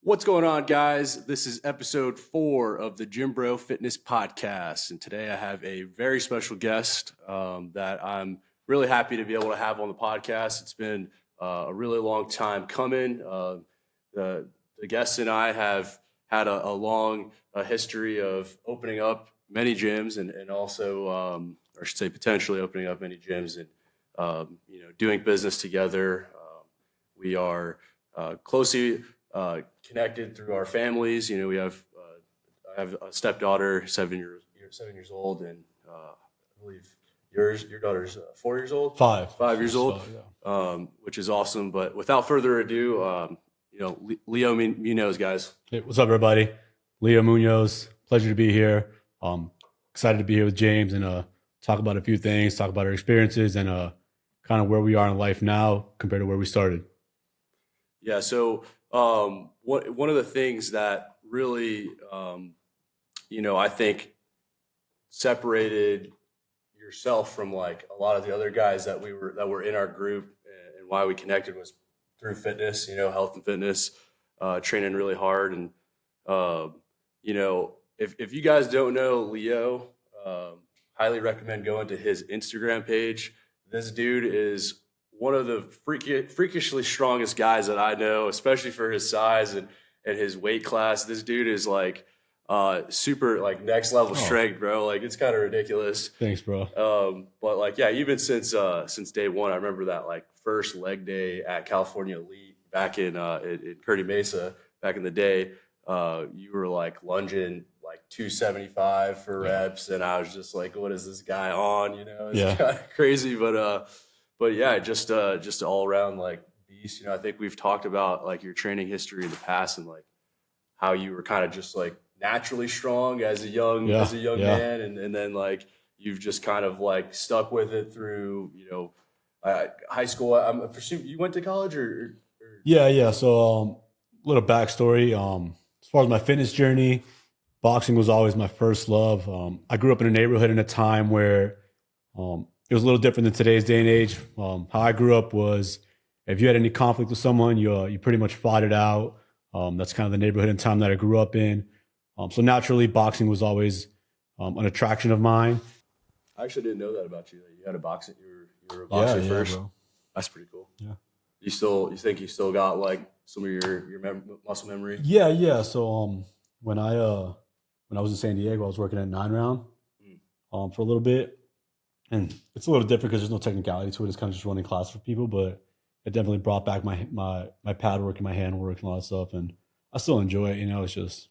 What's going on, guys? This is episode 4 of the Gym Bro Fitness Podcast. And today I have a very special guest that I'm really happy to be able to have on the podcast. It's been a really long time coming. The guest and I have had a long history of opening up many gyms and also, or I should say, potentially opening up many gyms and, doing business together. We are closely connected through our families. I have a stepdaughter, 7 years old, and I believe your daughter's 4 years old. 5 years old, which is awesome. But without further ado, Leo Munoz, guys. Hey, what's up, everybody? Leo Munoz. Pleasure to be here. Excited to be here with James and talk about a few things, talk about our experiences and kind of where we are in life now compared to where we started. Yeah. So one of the things that really, I think separated yourself from like a lot of the other guys that were in our group and why we connected was through fitness, health and fitness, training really hard. And, if you guys don't know Leo, highly recommend going to his Instagram page. This dude is one of the freakishly strongest guys that I know, especially for his size and his weight class. This dude is like super like next level strength, bro. Like it's kind of ridiculous. Thanks, bro. But like, yeah, even since day one, I remember that like first leg day at California Elite back in Kearny Mesa back in the day. You were like lunging like 275 for reps, and I was just like, what is this guy on? It's kind of crazy, but yeah, just all around like beast. I think we've talked about like your training history in the past and like how you were kind of just like naturally strong as a young man, and then like you've just kind of like stuck with it through high school. I'm assuming you went to college or... Yeah. So little backstory. As far as my fitness journey, boxing was always my first love. I grew up in a neighborhood in a time where it was a little different than today's day and age. How I grew up was if you had any conflict with someone, you pretty much fought it out. That's kind of the neighborhood and time that I grew up in. So naturally, boxing was always an attraction of mine. I actually didn't know that about you. That you had a boxing. You were a boxer first. Bro. That's pretty cool. Yeah. You think you still got like some of your muscle memory? Yeah. So when I was in San Diego, I was working at 9 Round for a little bit. And it's a little different because there's no technicality to it. It's kind of just running class for people, but it definitely brought back my pad work and my hand work and all that stuff. And I still enjoy it. It's just.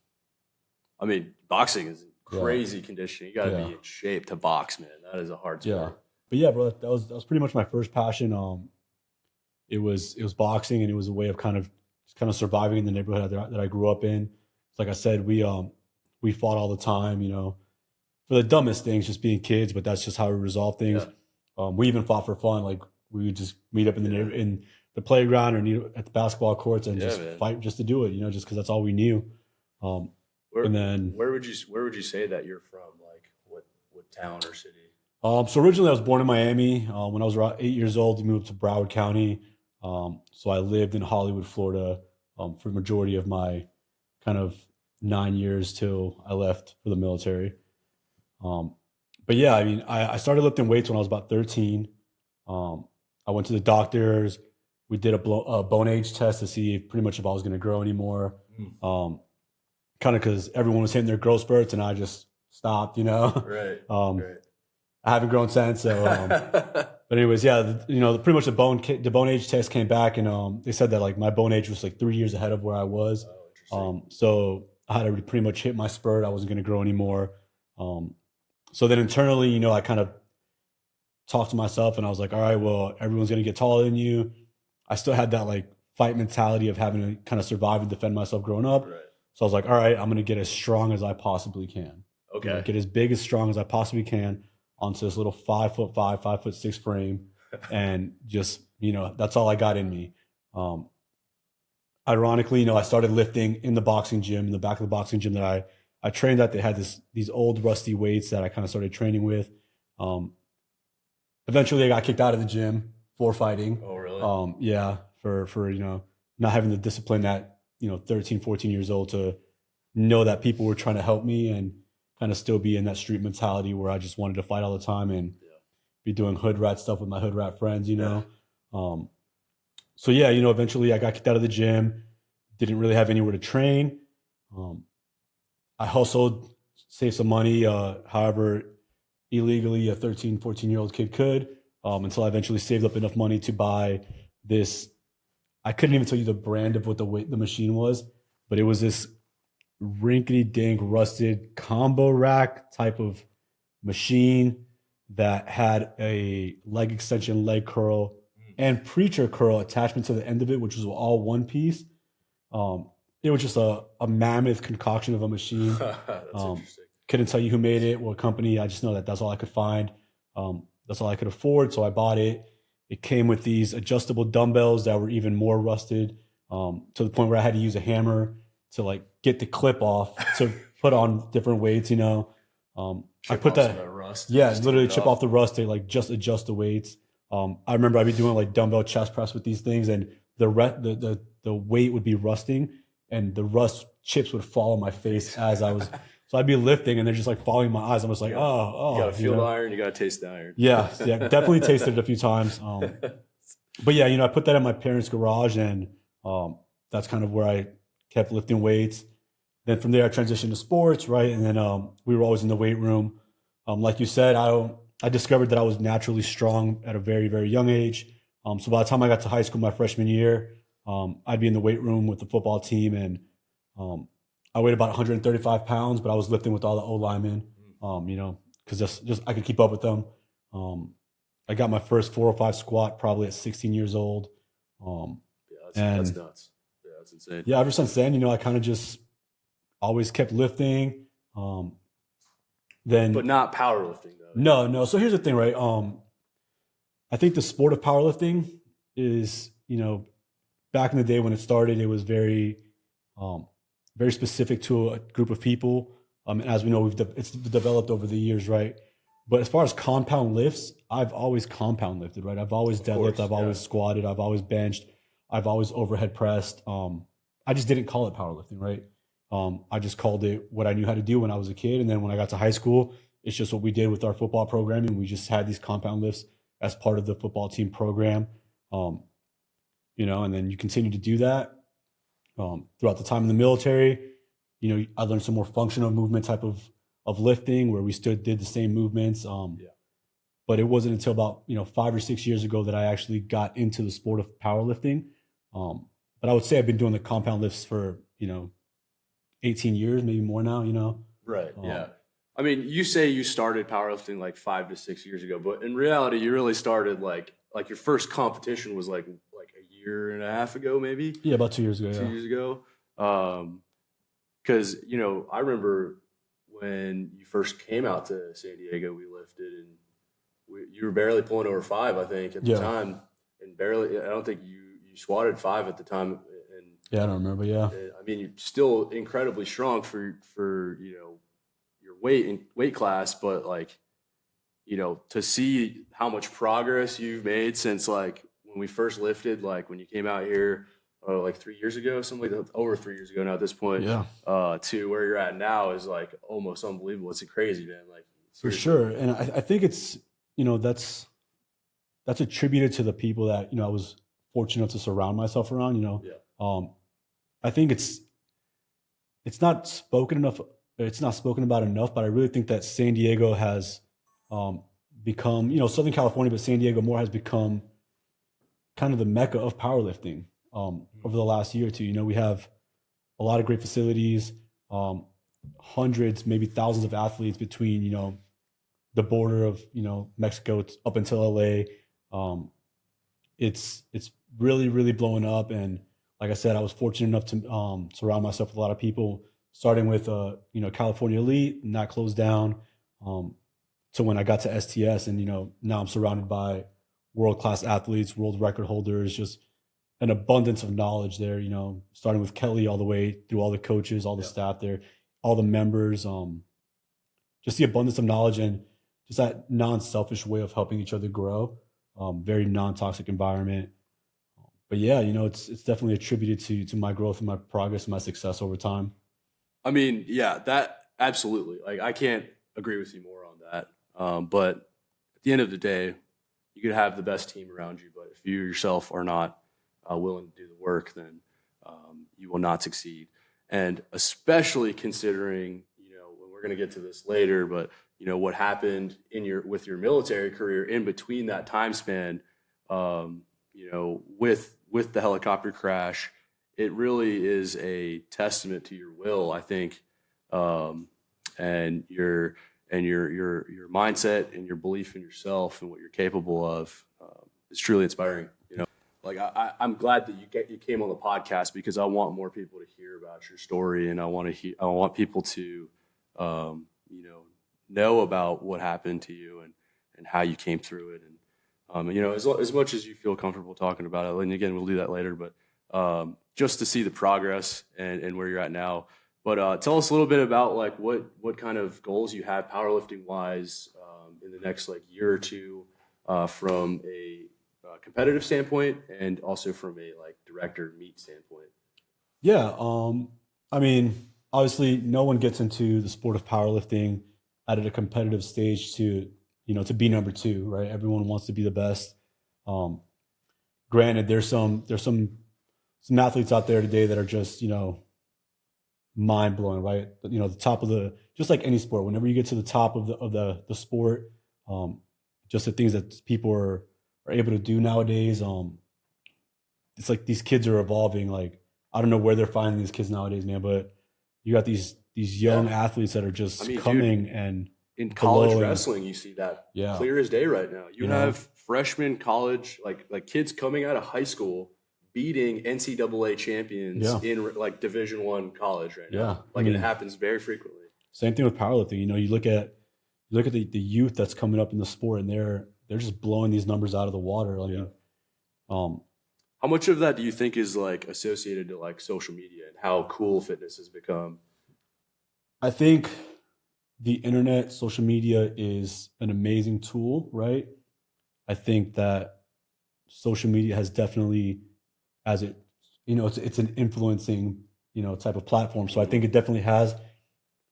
I mean, boxing is crazy conditioning. You got to be in shape to box, man. That is a hard sport. Yeah. But yeah, bro, that was pretty much my first passion. It was boxing, and it was a way of kind of surviving in the neighborhood that I grew up in. Like I said, we fought all the time, for the dumbest things, just being kids, but that's just how we resolve things. Yeah. We even fought for fun. Like we would just meet up in the playground or at the basketball courts and fight just to do it, just because that's all we knew. Where would you say that you're from? Like what town or city? So originally I was born in Miami. When I was around 8 years old, we moved to Broward County. So I lived in Hollywood, Florida, for the majority of my kind of 9 years till I left for the military. But yeah, I mean, I started lifting weights when I was about 13. I went to the doctors. We did a bone age test to see pretty much if I was going to grow anymore. Kind of because everyone was hitting their growth spurts and I just stopped, Right. I haven't grown since. So, but anyways, yeah, pretty much the bone age test came back and they said that like my bone age was like 3 years ahead of where I was. Oh, so I had to pretty much hit my spurt. I wasn't going to grow anymore. So then internally, I kind of talked to myself and I was like, all right, well, everyone's going to get taller than you. I still had that like fight mentality of having to kind of survive and defend myself growing up. Right. So I was like, all right, I'm going to get as strong as I possibly can. Okay. Get as big, as strong as I possibly can onto this little 5'5", 5'6" frame. And just, that's all I got in me. Ironically, I started lifting in the boxing gym, in the back of the boxing gym that I trained at. They had these old rusty weights that I kind of started training with. Eventually I got kicked out of the gym for fighting. Oh, really? Yeah, for not having the discipline that 13, 14 years old to know that people were trying to help me and kind of still be in that street mentality where I just wanted to fight all the time and be doing hood rat stuff with my hood rat friends, So yeah, eventually I got kicked out of the gym, didn't really have anywhere to train. I hustled, saved some money, however illegally a 13, 14-year-old kid could, until I eventually saved up enough money to buy this. I couldn't even tell you the brand of what the machine was, but it was this rinkety-dink rusted combo rack type of machine that had a leg extension, leg curl, and preacher curl attachment to the end of it, which was all one piece. It was just a mammoth concoction of a machine. That's interesting. Couldn't tell you who made it, what company. I just know that that's all I could find. That's all I could afford, so I bought it. It came with these adjustable dumbbells that were even more rusted, to the point where I had to use a hammer to like get the clip off to put on different weights. I put that rust. yeah, literally chip off the rust to like just adjust the weights. I remember I'd be doing like dumbbell chest press with these things, and the weight would be rusting, and the rust chips would fall on my face as I was. So I'd be lifting, and they're just like falling in my eyes. I'm just like, oh. You gotta feel the iron. You gotta taste the iron. Yeah, definitely tasted it a few times. But yeah, I put that in my parents' garage, and that's kind of where I kept lifting weights. Then from there, I transitioned to sports, right? And then we were always in the weight room. Like you said, I discovered that I was naturally strong at a very, very young age. So by the time I got to high school, my freshman year, I'd be in the weight room with the football team, and I weighed about 135 pounds, but I was lifting with all the O linemen, because just I could keep up with them. I got my first 405 squat probably at 16 years old. That's nuts. Yeah, that's insane. Yeah, ever since then, I kind of just always kept lifting. But not powerlifting though. No. So here's the thing, right? I think the sport of powerlifting is, back in the day when it started, it was very, very specific to a group of people. As we know, it's developed over the years, right? But as far as compound lifts, I've always compound lifted, right? I've always deadlifted, I've always squatted, I've always benched, I've always overhead pressed. I just didn't call it powerlifting, right? I just called it what I knew how to do when I was a kid. And then when I got to high school, it's just what we did with our football programming. We just had these compound lifts as part of the football team program. And then you continue to do that. Throughout the time in the military, I learned some more functional movement type of lifting where we did the same movements. But it wasn't until about, 5 or 6 years ago that I actually got into the sport of powerlifting. But I would say I've been doing the compound lifts for, 18 years, maybe more now, Right. Yeah. I mean, you say you started powerlifting like 5 to 6 years ago, but in reality, you really started like your first competition was like a year and a half ago, maybe. Yeah, about 2 years ago. 2 years ago. Because I remember when you first came out to San Diego, we lifted, and you were barely pulling over 5, I think, at the time, and barely. I don't think you squatted 5 at the time. And yeah, I don't remember. Yeah, I mean, you're still incredibly strong for your weight class, but to see how much progress you've made since like when we first lifted, like when you came out here like 3 years ago, something like that, over 3 years ago now at this point, to where you're at now is like almost unbelievable. It's crazy, man. Like for sure. And I think it's, that's attributed to the people that, I was fortunate enough to surround myself around, I think it's not spoken enough. It's not spoken about enough, but I really think that San Diego has become, Southern California, but San Diego more has become kind of the mecca of powerlifting over the last year or two. We have a lot of great facilities, hundreds, maybe thousands of athletes between, the border of, Mexico up until LA. It's really, really blowing up. And like I said, I was fortunate enough to surround myself with a lot of people, starting with, California Elite, and that closed down, to when I got to STS. And, now I'm surrounded by world-class athletes, world record holders, just an abundance of knowledge there, starting with Kelly all the way through all the coaches, all the staff there, all the members, just the abundance of knowledge and just that non-selfish way of helping each other grow. Very non-toxic environment. but yeah, it's definitely attributed to my growth and my progress and my success over time. I mean, yeah, that absolutely. Like, I can't agree with you more on that. But at the end of the day, you could have the best team around you, but if you yourself are not willing to do the work, then you will not succeed. And especially considering, when we're going to get to this later, but what happened with your military career in between that time span, with the helicopter crash, it really is a testament to your will, I think, and your mindset and your belief in yourself and what you're capable of. Is truly inspiring. Like I'm glad that you came on the podcast, because I want more people to hear about your story, and I want people to know about what happened to you and how you came through it. And as much as you feel comfortable talking about it, and again, we'll do that later, but just to see the progress and where you're at now. But tell us a little bit about like what kind of goals you have powerlifting wise in the next like year or two, from a competitive standpoint and also from a like director meet standpoint. Yeah, I mean, obviously, no one gets into the sport of powerlifting at a competitive stage to be number two, right? Everyone wants to be the best. Granted, there's some athletes out there today that are just mind blowing, right? The top of just like any sport. Whenever you get to the top of the sport, just the things that people are able to do nowadays. It's like these kids are evolving. Like, I don't know where they're finding these kids nowadays, man, but you got these young athletes that are just coming, dude, and in college wrestling, you see that clear as day right now. You have freshman college, like kids coming out of high school beating NCAA champions in like Division I college right now. Like, it happens very frequently. Same thing with powerlifting. You look at the youth that's coming up in the sport, and they're just blowing these numbers out of the water. I mean, how much of that do you think is like associated to like social media and how cool fitness has become? I think the internet, social media is an amazing tool, right? I think that social media has definitely, it's an influencing, type of platform. So I think it definitely has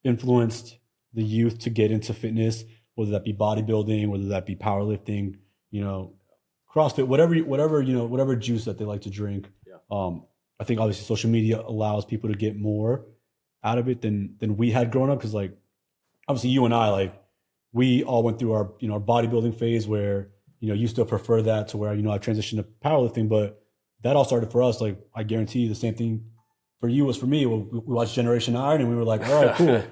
influenced the youth to get into fitness, whether that be bodybuilding, whether that be powerlifting, CrossFit, whatever juice that they like to drink. I think obviously social media allows people to get more out of it than we had growing up. Cause like, obviously you and I, like, we all went through our, our bodybuilding phase where, you still prefer that to where, I transitioned to powerlifting, but that all started for us. Like, I guarantee you the same thing for you was for me. We watched Generation Iron and we were like, all right, cool.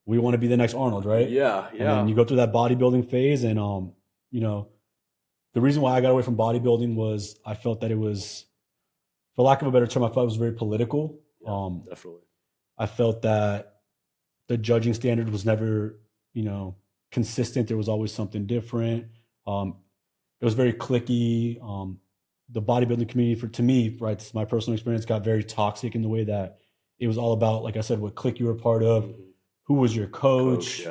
We want to be the next Arnold, right? Yeah. And then you go through that bodybuilding phase, and the reason why I got away from bodybuilding was I felt that it was, for lack of a better term, I felt it was very political. Definitely. I felt that the judging standard was never, consistent. There was always something different. It was very cliquey. The bodybuilding community, to me, right, this is my personal experience, got very toxic in the way that it was all about, like I said, what clique you were a part of. Mm-hmm. Who was your coach?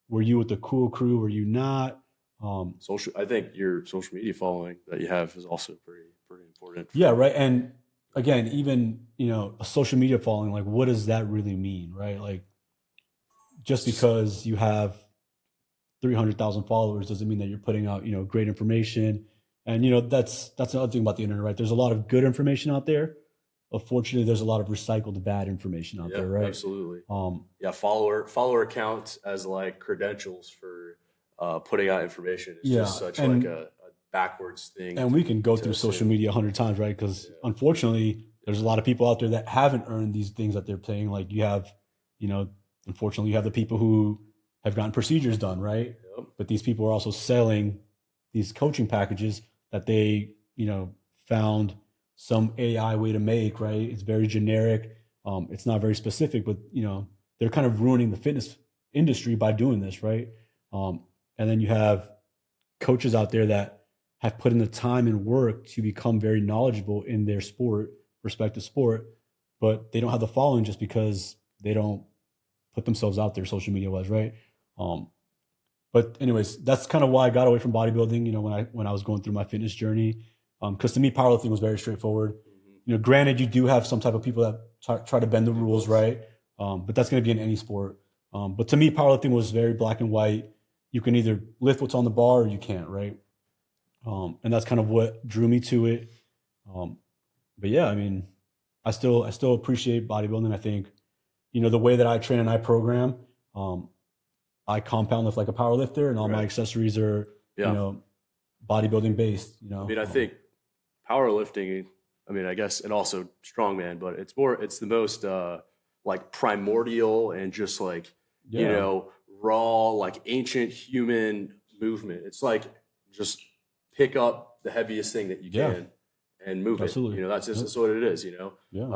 Were you with the cool crew? Were you not? I think your social media following that you have is also pretty important. Yeah, right. And again, even a social media following, like, what does that really mean, right? Like, just because you have 300,000 followers doesn't mean that you're putting out great information. And that's another thing about the internet, right? There's a lot of good information out there. Unfortunately, there's a lot of recycled bad information out there, right? Absolutely. Follower accounts as like credentials for putting out information is just such like a backwards thing. And we can go through social media 100 times, right? Because unfortunately, there's a lot of people out there that haven't earned these things that they're paying. Like, you have, unfortunately, you have the people who have gotten procedures done, right? Yep. But these people are also selling these coaching packages that they, found some AI way to make, right? It's very generic. It's not very specific, but they're kind of ruining the fitness industry by doing this, right? And then you have coaches out there that have put in the time and work to become very knowledgeable in their respective sport, but they don't have the following just because they don't put themselves out there social media wise, right? But anyways, that's kind of why I got away from bodybuilding, when I was going through my fitness journey. Because to me, powerlifting was very straightforward. Granted, you do have some type of people that try to bend the rules, right? But that's going to be in any sport. But to me, powerlifting was very black and white. You can either lift what's on the bar or you can't, right? And that's kind of what drew me to it. But yeah, I mean, I still appreciate bodybuilding. I think, the way that I train and I program, I compound lift like a power lifter, and all my accessories are, bodybuilding based. I mean, I think powerlifting, I guess, and also strongman, but it's the most like primordial and just like, raw, like ancient human movement. It's like just pick up the heaviest thing that you can and move Absolutely. it. That's what it is, Yeah.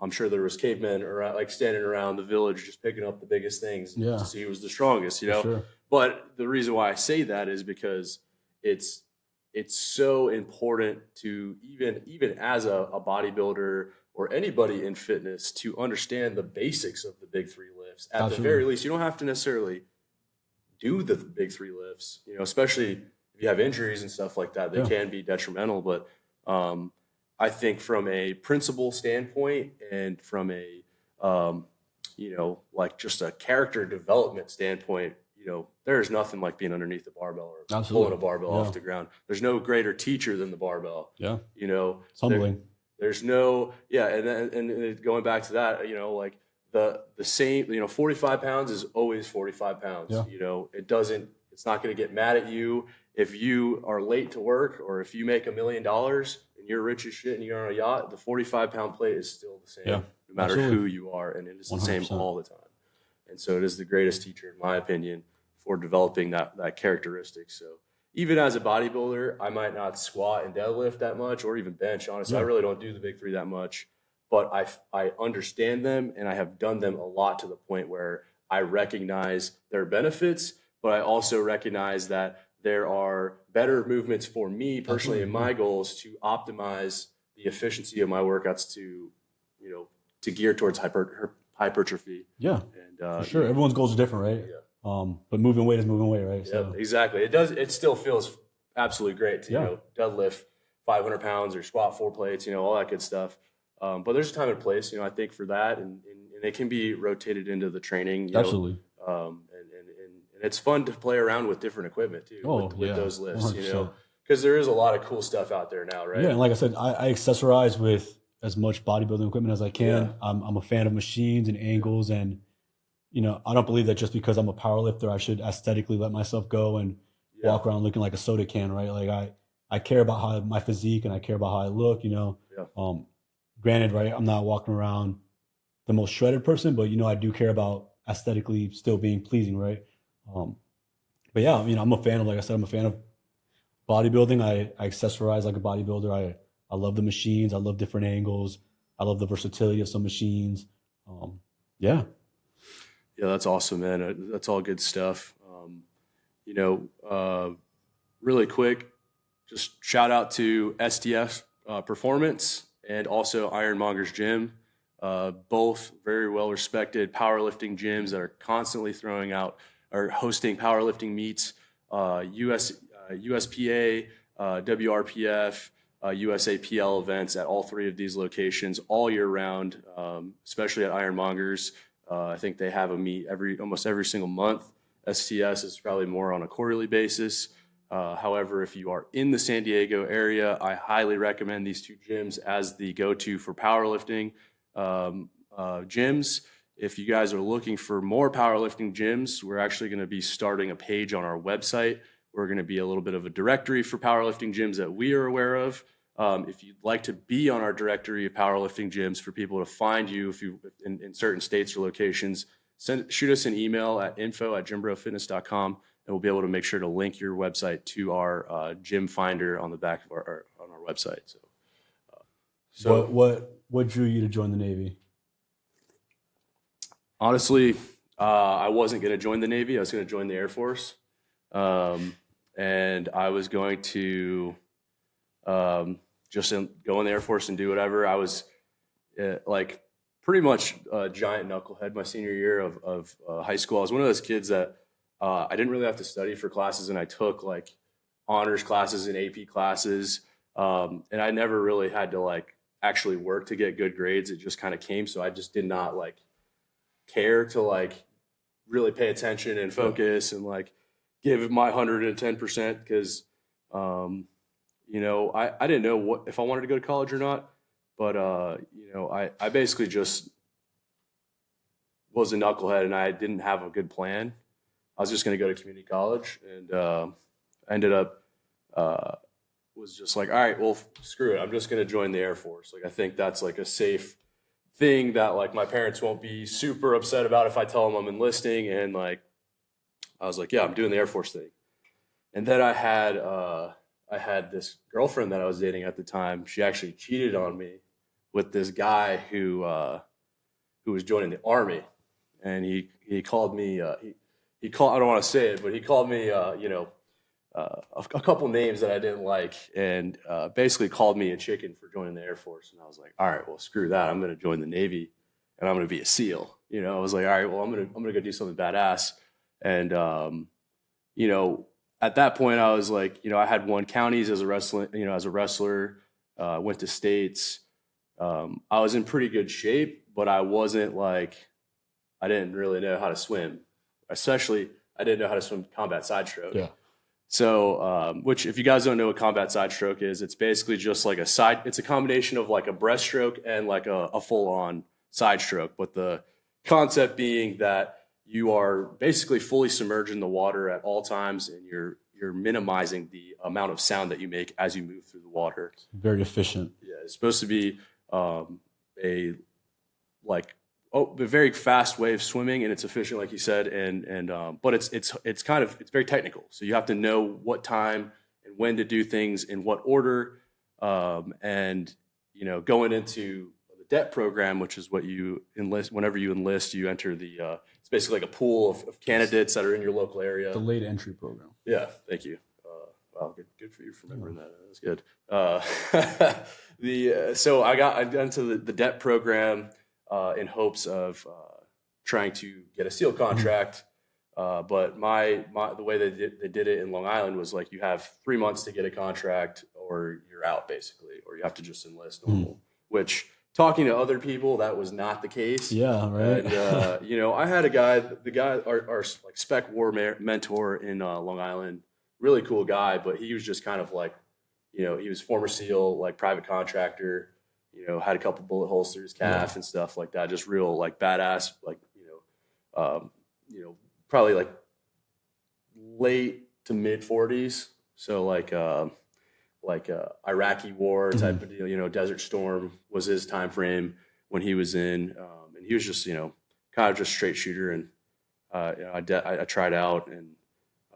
I'm sure there was cavemen around, like standing around the village, just picking up the biggest things to see who was the strongest, Sure. But the reason why I say that is because it's so important to even as a bodybuilder or anybody in fitness to understand the basics of the big three lifts. At the very least, you don't have to necessarily do the big three lifts, especially if you have injuries and stuff like that. They can be detrimental, but I think from a principle standpoint and from a like just a character development standpoint, there's nothing like being underneath the barbell or pulling a barbell off the ground. There's no greater teacher than the barbell. Yeah. It's humbling. There's no, and going back to that, like the same, 45 pounds is always 45 pounds. Yeah. It's not going to get mad at you if you are late to work, or if you make $1 million and you're rich as shit and you're on a yacht. The 45-pound plate is still the same, no matter who you are, and it is the 100%. Same all the time. And so it is the greatest teacher, in my opinion, for developing that characteristic. So even as a bodybuilder, I might not squat and deadlift that much, or even bench. Honestly, I really don't do the big three that much, but I understand them, and I have done them a lot to the point where I recognize their benefits, but I also recognize that there are better movements for me personally in my goals to optimize the efficiency of my workouts to gear towards hypertrophy. Yeah, and for sure. Everyone's goals are different, right? Yeah. But moving weight is moving weight, right? Yeah, exactly. It still feels absolutely great to deadlift 500 pounds or squat 4 plates, all that good stuff. But there's a time and place, I think, for that, and it can be rotated into the training. Absolutely. And it's fun to play around with different equipment too, with those lifts, 100%. because there is a lot of cool stuff out there now, right? Yeah, and like I said, I accessorize with as much bodybuilding equipment as I can. Yeah. I'm a fan of machines and angles, and I don't believe that just because I'm a powerlifter, I should aesthetically let myself go and walk around looking like a soda can, right? Like I care about how my physique, and I care about how I look. Granted, right, I'm not walking around the most shredded person, but I do care about aesthetically still being pleasing, right? But yeah, I'm a fan of, like I said, I'm a fan of bodybuilding. I accessorize like a bodybuilder. I love the machines. I love different angles. I love the versatility of some machines. Yeah, that's awesome, man. That's all good stuff. Really quick, just shout out to STF Performance and also Ironmonger's Gym. Both very well respected powerlifting gyms that are constantly are hosting powerlifting meets, USPA, WRPF, USAPL events at all 3 of these locations all year round, especially at Ironmonger's. I think they have a meet almost every single month. STS is probably more on a quarterly basis. However, if you are in the San Diego area, I highly recommend these 2 gyms as the go-to for powerlifting gyms. If you guys are looking for more powerlifting gyms, we're actually going to be starting a page on our website. We're going to be a little bit of a directory for powerlifting gyms that we are aware of. If you'd like to be on our directory of powerlifting gyms for people to find you, if you in certain states or locations, shoot us an email at info@gymbrofitness.com, and we'll be able to make sure to link your website to our gym finder on the back of our website. So what drew you to join the Navy? Honestly, I wasn't going to join the Navy. I was going to join the Air Force. And I was going to just go in the Air Force and do whatever. I was pretty much a giant knucklehead my senior year of high school. I was one of those kids that I didn't really have to study for classes, and I took like honors classes and AP classes. And I never really had to like actually work to get good grades. It just kind of came. So I just did not like care to like really pay attention and focus and like give it my 110% because, you know, I didn't know what if I wanted to go to college or not. But, you know, I basically just was a knucklehead and I didn't have a good plan. I was just going to go to community college and I ended up was just like, all right, well, screw it. I'm just going to join the Air Force. Like, I think that's like a safe thing that like my parents won't be super upset about if I tell them I'm enlisting. And like, I was like, yeah, I'm doing the Air Force thing. And then I had this girlfriend that I was dating at the time. She actually cheated on me with this guy who was joining the Army. And he called me, he called, I don't want to say it, but he called me, you know, a couple names that I didn't like and basically called me a chicken for joining the Air Force. And I was like, all right, well, screw that. I'm going to join the Navy and I'm going to be a SEAL. You know, I was like, all right, well, I'm going to go do something badass. And, you know, at that point I was like, you know, I had won counties as a wrestler, went to states. I was in pretty good shape, but I wasn't like, I didn't really know how to swim, especially I didn't know how to swim combat side stroke. Yeah. So, which if you guys don't know what combat side stroke is, it's basically just like it's a combination of like a breaststroke and like a full on side stroke. But the concept being that you are basically fully submerged in the water at all times and you're minimizing the amount of sound that you make as you move through the water. Very efficient. Yeah. It's supposed to be, a very fast way of swimming and it's efficient, like you said. But it's very technical. So you have to know what time and when to do things in what order. And, you know, going into the DET program, which is what you enlist, whenever you enlist, you enter it's basically like a pool of candidates that are in your local area. The late entry program. Yeah. Thank you. Wow. Good for you for remembering that. That's good. So I got into the DET program, in hopes of trying to get a SEAL contract. But the way they did it in Long Island was like you have 3 months to get a contract or you're out basically, or you have to just enlist normal, which talking to other people, that was not the case. Yeah, right. And, you know, I had a guy, our like spec war mentor in Long Island, really cool guy, but he was just kind of like, you know, he was former SEAL, like private contractor, you know, had a couple bullet holes through his calf and stuff like that. Just real like badass, like, you know, probably like late to mid 40s. So like Iraqi war type of deal, you know, Desert Storm was his time frame when he was in, and he was just, you know, kind of just straight shooter. And, you know, I tried out and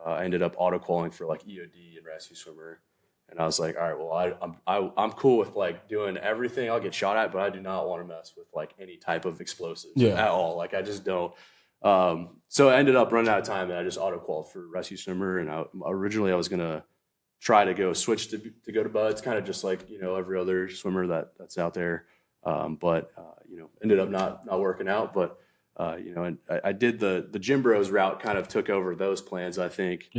I ended up auto qualifying for like EOD and rescue swimmer. And I was like, all right, well, I'm cool with like doing everything. I'll get shot at, but I do not want to mess with like any type of explosives at all. Like I just don't. So I ended up running out of time and I just auto qualified for rescue swimmer. And originally I was going to try to go switch to go to BUD/S, kind of just like, you know, every other swimmer that's out there. But you know, ended up not working out, but you know, and I did the Gym Bros route kind of took over those plans, I think,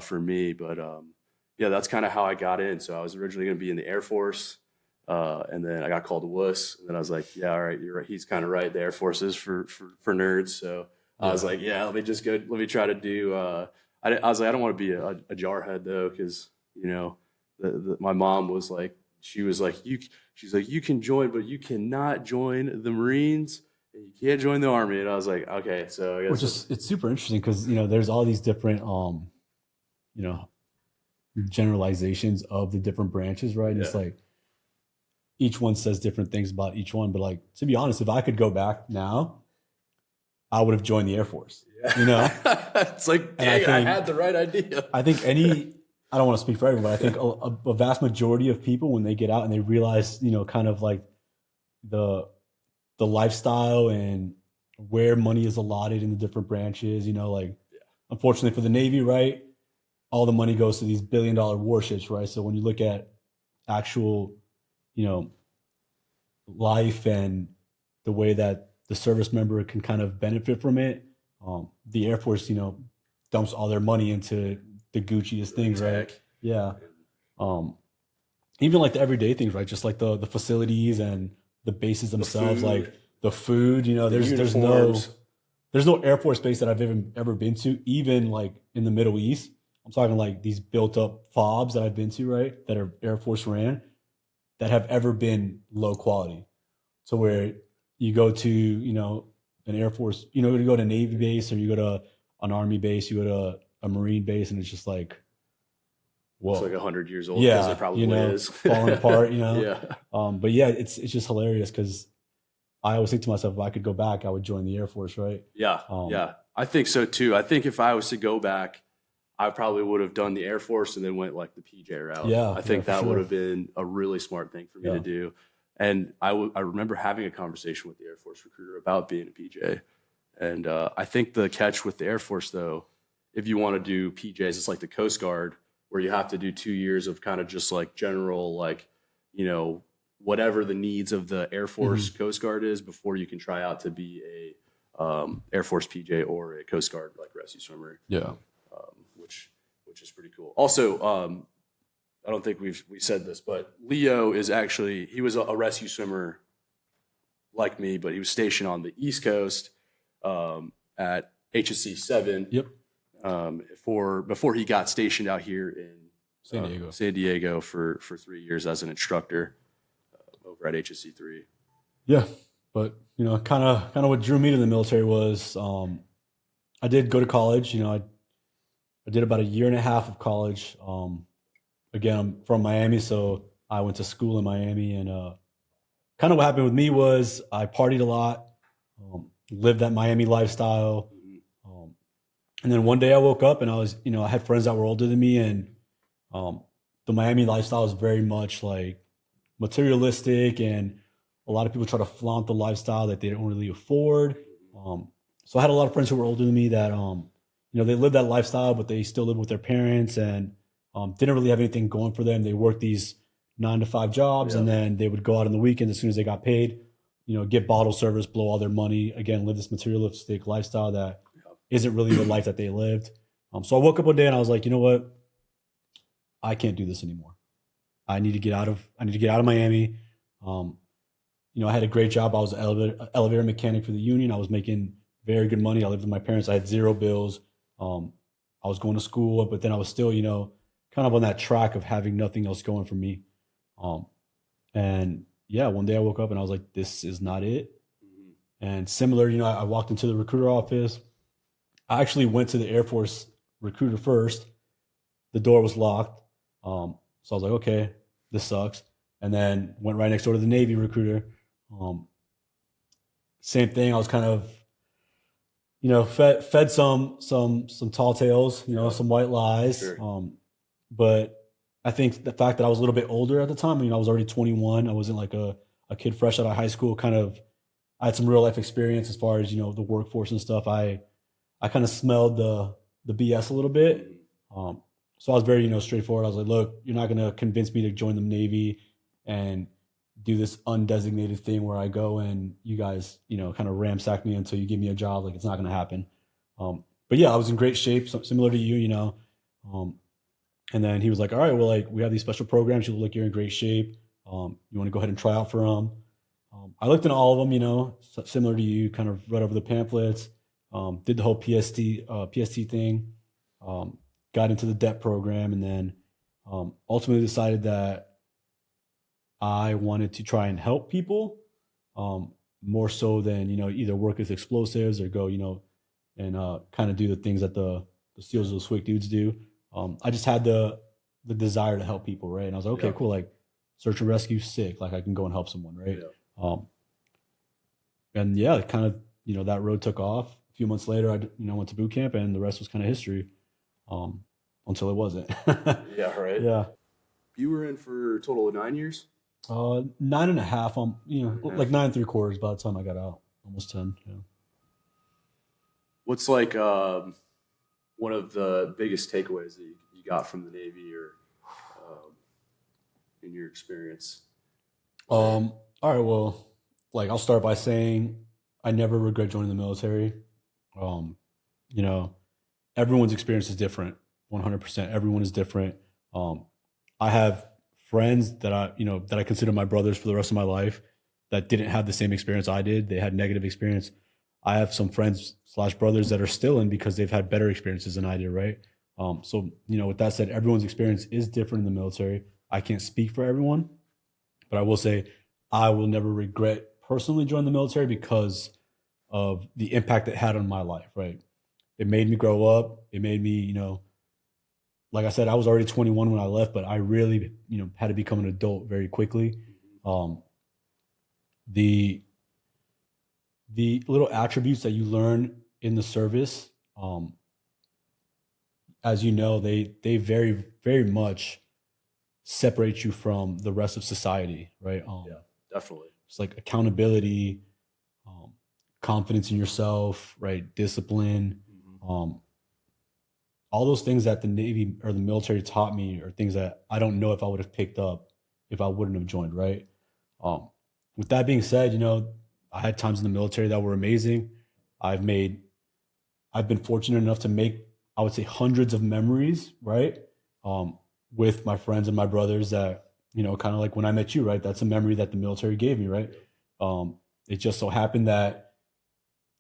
for me, but, yeah, that's kind of how I got in. So I was originally going to be in the Air Force, and then I got called to WUS. And then I was like, yeah, all right, you're right. He's kind of right. The Air Force is for nerds. So I was like, yeah, let me try to do. I was like, I don't want to be a jarhead though, because you know, my mom was like, she's like, you can join, but you cannot join the Marines. And you can't join the Army. And I was like, okay, so I guess it's super interesting because you know there's all these different you know, generalizations of the different branches, right? And it's like each one says different things about each one, but like to be honest, if I could go back now, I would have joined the Air Force. You know, it's like, dang, I had the right idea. I think I don't want to speak for everyone, but I think a vast majority of people when they get out and they realize, you know, kind of like the lifestyle and where money is allotted in the different branches, you know, like unfortunately for the Navy, right? All the money goes to these billion-dollar warships, right? So when you look at actual, you know, life and the way that the service member can kind of benefit from it, the Air Force, you know, dumps all their money into the Gucciest things, right? Yeah. even like the everyday things, right? Just like the facilities and the bases themselves, like the food. You know, uniforms. there's no Air Force base that I've ever been to, even like in the Middle East. I'm talking like these built up FOBs that I've been to, right? That are Air Force ran, that have ever been low quality. So where you go to, you know, an Air Force, you know, you go to a Navy base or you go to an Army base, you go to a Marine base, and it's just like, whoa, It's like 100 years old because it probably you know, is. falling apart, you know. Yeah. But yeah, it's just hilarious because I always think to myself, if I could go back, I would join the Air Force, right? Yeah. Yeah. I think so too. I think if I was to go back, I probably would have done the Air Force and then went like the PJ route. Yeah, I think for that would sure. have been a really smart thing for me to do. And I remember having a conversation with the Air Force recruiter about being a PJ. And I think the catch with the Air Force, though, if you want to do PJs, it's like the Coast Guard, where you have to do 2 years of kind of just like general, like, you know, whatever the needs of the Air Force Coast Guard is before you can try out to be a Air Force PJ or a Coast Guard like rescue swimmer. Yeah. Which is pretty cool. Also, I don't think we said this, but Leo is actually, he was a rescue swimmer like me, but he was stationed on the East Coast at HSC 7. Yep. Before he got stationed out here in San Diego for 3 years as an instructor over at HSC 3. Yeah, but you know, kind of what drew me to the military was I did go to college. You know, I did about a year and a half of college. Again, I'm from Miami, so I went to school in Miami, and kind of what happened with me was I partied a lot, lived that Miami lifestyle, and then one day I woke up and I was, you know, I had friends that were older than me, and the Miami lifestyle is very much like materialistic, and a lot of people try to flaunt the lifestyle that they don't really afford. So I had a lot of friends who were older than me that, you know, they lived that lifestyle, but they still lived with their parents and didn't really have anything going for them. They worked these 9 to 5 jobs, and then they would go out on the weekends as soon as they got paid, you know, get bottle service, blow all their money, again, live this materialistic lifestyle that isn't really the life that they lived. So I woke up one day and I was like, you know what? I can't do this anymore. I need to get out of Miami. You know, I had a great job. I was an elevator mechanic for the union. I was making very good money. I lived with my parents. I had zero bills. I was going to school, but then I was still, you know, kind of on that track of having nothing else going for me. And yeah, one day I woke up and I was like, this is not it. And similar, you know, I walked into the recruiter office. I actually went to the Air Force recruiter first. The door was locked. So I was like, okay, this sucks. And then went right next door to the Navy recruiter. Same thing. I was kind of, you know, fed some tall tales, you know, some white lies. Sure. But I think the fact that I was a little bit older at the time, you know, I was already 21. I wasn't like a kid fresh out of high school. Kind of, I had some real life experience as far as, you know, the workforce and stuff. I kind of smelled the BS a little bit. So I was very, you know, straightforward. I was like, look, you're not going to convince me to join the Navy and do this undesignated thing where I go and you guys, you know, kind of ramsack me until you give me a job. Like, it's not going to happen. But yeah, I was in great shape, similar to you, you know. And then he was like, all right, well, like, we have these special programs. You look like you're in great shape. You want to go ahead and try out for them. I looked into all of them, you know, similar to you, kind of read over the pamphlets, did the whole PST thing, got into the DEP program, and then ultimately decided that I wanted to try and help people more so than, you know, either work with explosives or go, you know, and kind of do the things that the SEALs of the SWIC dudes do. I just had the desire to help people, right? And I was like, okay, cool, like search and rescue, sick, like I can go and help someone, right? And yeah, kind of, you know, that road took off. A few months later, I, you know, went to boot camp, and the rest was kind of history until it wasn't. Yeah, right. Yeah. You were in for a total of 9 years? 9.5. You know, like 9.75 by the time I got out, almost 10. Yeah. What's like one of the biggest takeaways that you got from the Navy or in your experience? All right. Well, like, I'll start by saying I never regret joining the military. You know, everyone's experience is different. 100%. Everyone is different. I have friends that I consider my brothers for the rest of my life that didn't have the same experience I did. They had negative experience. I have some friends slash brothers that are still in because they've had better experiences than I did, right? So, with that said, everyone's experience is different in the military. I can't speak for everyone, but I will say I will never regret personally joining the military because of the impact it had on my life, right? It made me grow up. It made me, like I said, I was already 21 when I left, but I really, had to become an adult very quickly. Um, the the little attributes that you learn in the service, as you know, they very very much separate you from the rest of society, right? Yeah, definitely. It's like accountability, um, confidence in yourself, right? Discipline, um, all those things that the Navy or the military taught me are things that I don't know if I would have picked up if I wouldn't have joined, right? Um, with that being said, I had times in the military that were amazing. I've made, I've been fortunate enough to make, I would say, hundreds of memories, right? Um, with my friends and my brothers that, kind of like when I met you, right? That's a memory that the military gave me, right? It just so happened that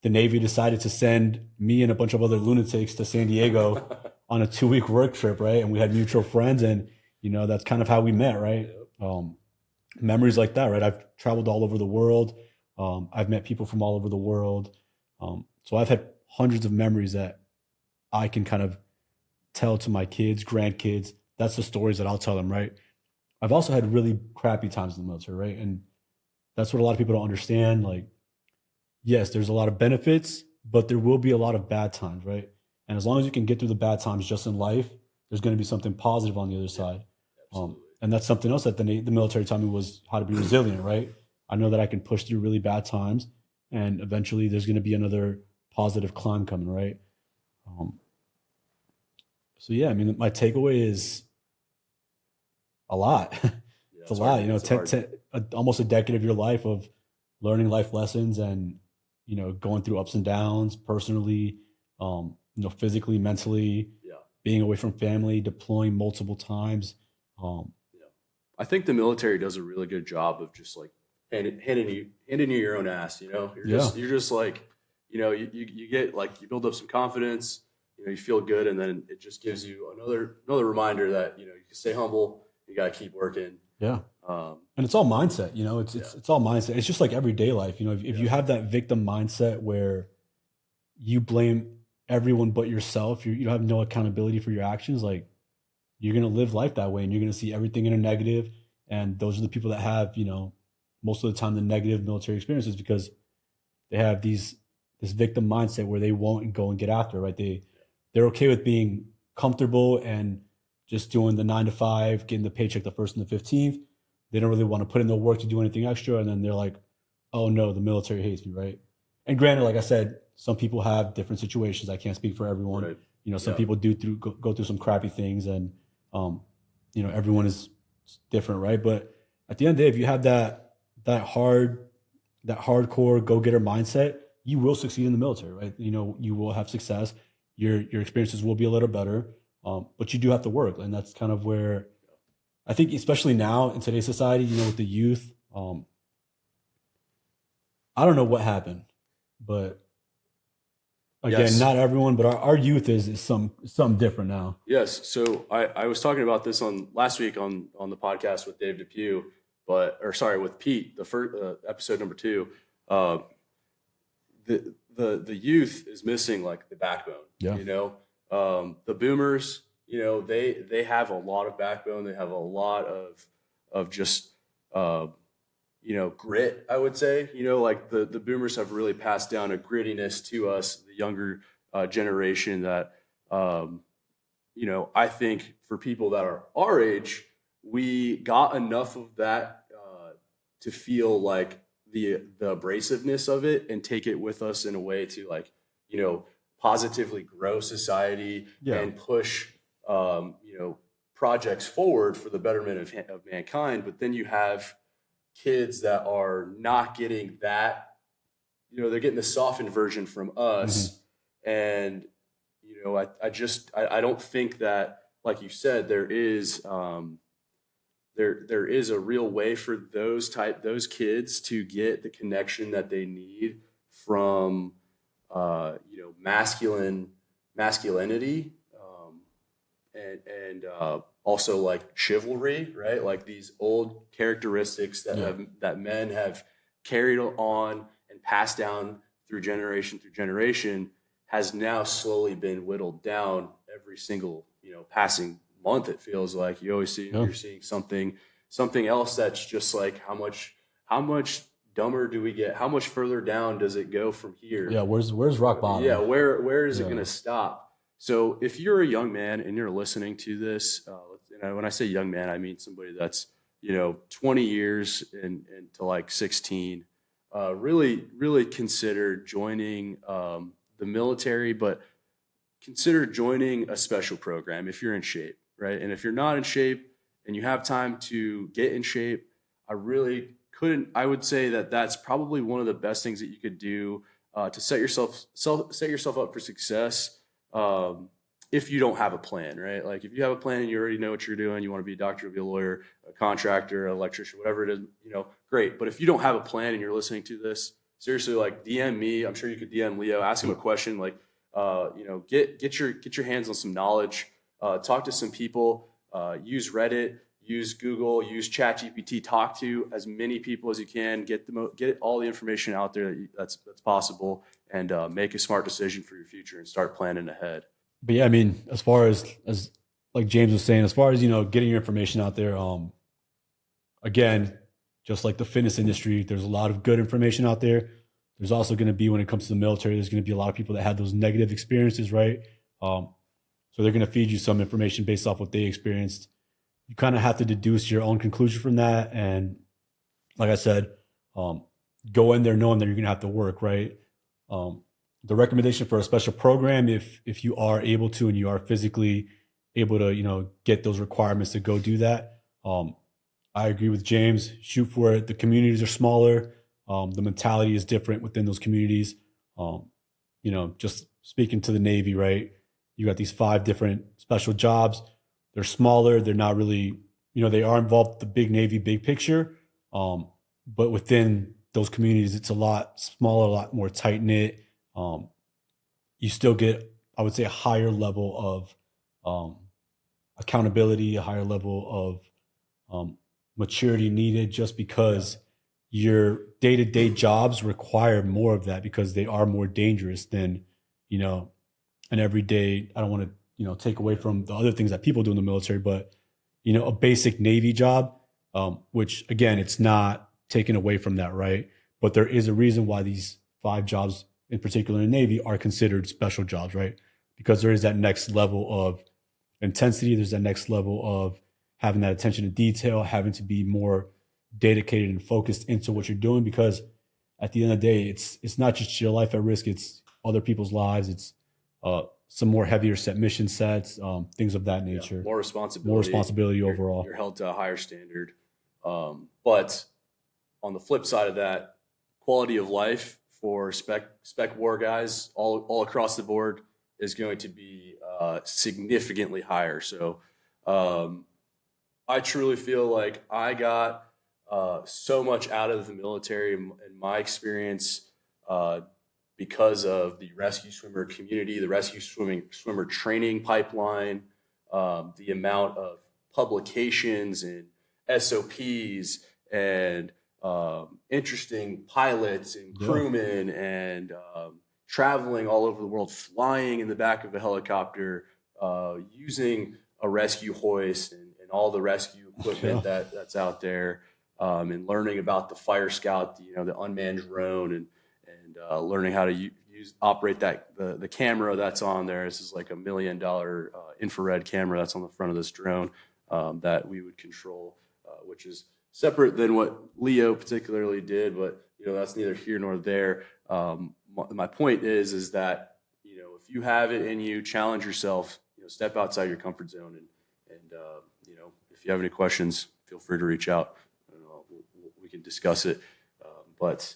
the Navy decided to send me and a bunch of other lunatics to San Diego on a 2-week work trip, right? And we had mutual friends, and that's kind of how we met, right? Memories like that, right? I've traveled all over the world. I've met people from all over the world. So I've had hundreds of memories that I can kind of tell to my kids, grandkids. That's the stories that I'll tell them, right? I've also had really crappy times in the military, right? And that's what a lot of people don't understand. Like, yes, there's a lot of benefits, but there will be a lot of bad times, right? And as long as you can get through the bad times just in life, there's going to be something positive on the other side. And that's something else that the military taught me was how to be resilient, right? I know that I can push through really bad times, and eventually there's going to be another positive climb coming, right? Um, so yeah, I mean, my takeaway is a lot. Yeah, It's a it's lot, hard. It's hard. almost a decade of your life of learning life lessons and, going through ups and downs personally, physically, mentally, Yeah. being away from family, deploying multiple times. Um, Yeah. I think the military does a really good job of just like handing you your own ass. yeah, You're just like, you get like you build up some confidence. You feel good, and then it just gives you another reminder that you can stay humble. You got to keep working. yeah. Um, And it's all mindset, it's, yeah, it's all mindset. It's just like everyday life. If you yeah, have that victim mindset where you blame everyone but yourself, you don't have no accountability for your actions, like you're going to live life that way and you're going to see everything in a negative. And those are the people that have, most of the time the negative military experiences because they have this victim mindset where they won't go and get after, right? They're okay with being comfortable and just doing the 9 to 5, getting the paycheck the first and the 15th. They don't really want to put in the work to do anything extra. And then they're like, oh no, the military hates me, right? And granted, like I said, some people have different situations. I can't speak for everyone. right. Some Yeah, people go through some crappy things, and um, everyone is different, right? But at the end of the day, if you have that hardcore go getter mindset, you will succeed in the military, right? You will have success. Your experiences will be a little better, but you do have to work, and that's kind of where I think, especially now in today's society, with the youth, I don't know what happened, but again, yes, not everyone, but our youth is something different now. yes. So I was talking about this on last week on the podcast with Dave Depew, with Pete, the first episode number 2. Uh, the youth is missing like the backbone. Yeah. The boomers, they have a lot of backbone. They have a lot of just grit, I would say. Like the boomers have really passed down a grittiness to us, the younger generation, that I think for people that are our age, we got enough of that to feel like the abrasiveness of it and take it with us in a way to like positively grow society Yeah. and push projects forward for the betterment of mankind. But then you have kids that are not getting that, they're getting the softened version from us. And I don't think that, like you said, there is there is a real way for those kids to get the connection that they need from masculinity, and also like chivalry, right? Like these old characteristics that men have carried on and passed down through generation has now slowly been whittled down every single passing month. It feels like you're seeing something else that's just like how much dumber do we get? How much further down does it go from here? Yeah, where's rock bottom? Yeah, where is it going to stop? So if you're a young man and you're listening to this, when I say young man, I mean somebody that's 20 years into like 16. Really consider joining the military, but consider joining a special program if you're in shape, right? And if you're not in shape and you have time to get in shape, I would say that that's probably one of the best things that you could do to set yourself up for success. If you don't have a plan, right? Like if you have a plan and you already know what you're doing, you want to be a doctor, be a lawyer, a contractor, an electrician, whatever it is, great. But if you don't have a plan and you're listening to this, seriously, like DM me. I'm sure you could DM Leo, ask him a question, like, get your hands on some knowledge, talk to some people, use Reddit, use Google, use ChatGPT, talk to as many people as you can, get all the information out there that's possible, and make a smart decision for your future and start planning ahead. But yeah, I mean, as far as like James was saying, as far as getting your information out there, again, just like the fitness industry, there's a lot of good information out there. There's also going to be, when it comes to the military, there's going to be a lot of people that had those negative experiences, right? So they're going to feed you some information based off what they experienced. You kind of have to deduce your own conclusion from that. And like I said, go in there knowing that you're going to have to work, right? The recommendation for a special program, if you are able to and you are physically able to, get those requirements to go do that, I agree with James. Shoot for it. The communities are smaller. The mentality is different within those communities. Just speaking to the Navy, right? You got these 5 different special jobs. They're smaller. They're not really, they are involved with the big Navy, big picture. But within those communities, it's a lot smaller, a lot more tight knit. You still get, I would say, a higher level of accountability, a higher level of maturity needed, just because your day-to-day jobs require more of that, because they are more dangerous than, an everyday. I don't want to, take away from the other things that people do in the military, but, a basic Navy job, which again, it's not taken away from that, right? But there is a reason why these 5 jobs in particular in the Navy are considered special jobs, right? Because there is that next level of intensity. There's that next level of having that attention to detail, having to be more dedicated and focused into what you're doing, because at the end of the day, it's not just your life at risk, it's other people's lives. It's some more heavier set mission sets, things of that nature. More responsibility overall. You're held to a higher standard. But on the flip side of that, quality of life for spec war guys all across the board is going to be significantly higher. So I truly feel like I got so much out of the military in my experience because of the rescue swimmer community, the rescue swimmer training pipeline, the amount of publications and SOPs and interesting pilots and crewmen and traveling all over the world, flying in the back of a helicopter, using a rescue hoist and all the rescue equipment that's out there, and learning about the fire scout, the unmanned drone, and learning how to operate the camera that's on there. This is like $1 million infrared camera that's on the front of this drone that we would control, which is separate than what Leo particularly did, but that's neither here nor there. My point is that if you have it in you, challenge yourself. Step outside your comfort zone, and if you have any questions, feel free to reach out. We can discuss it. But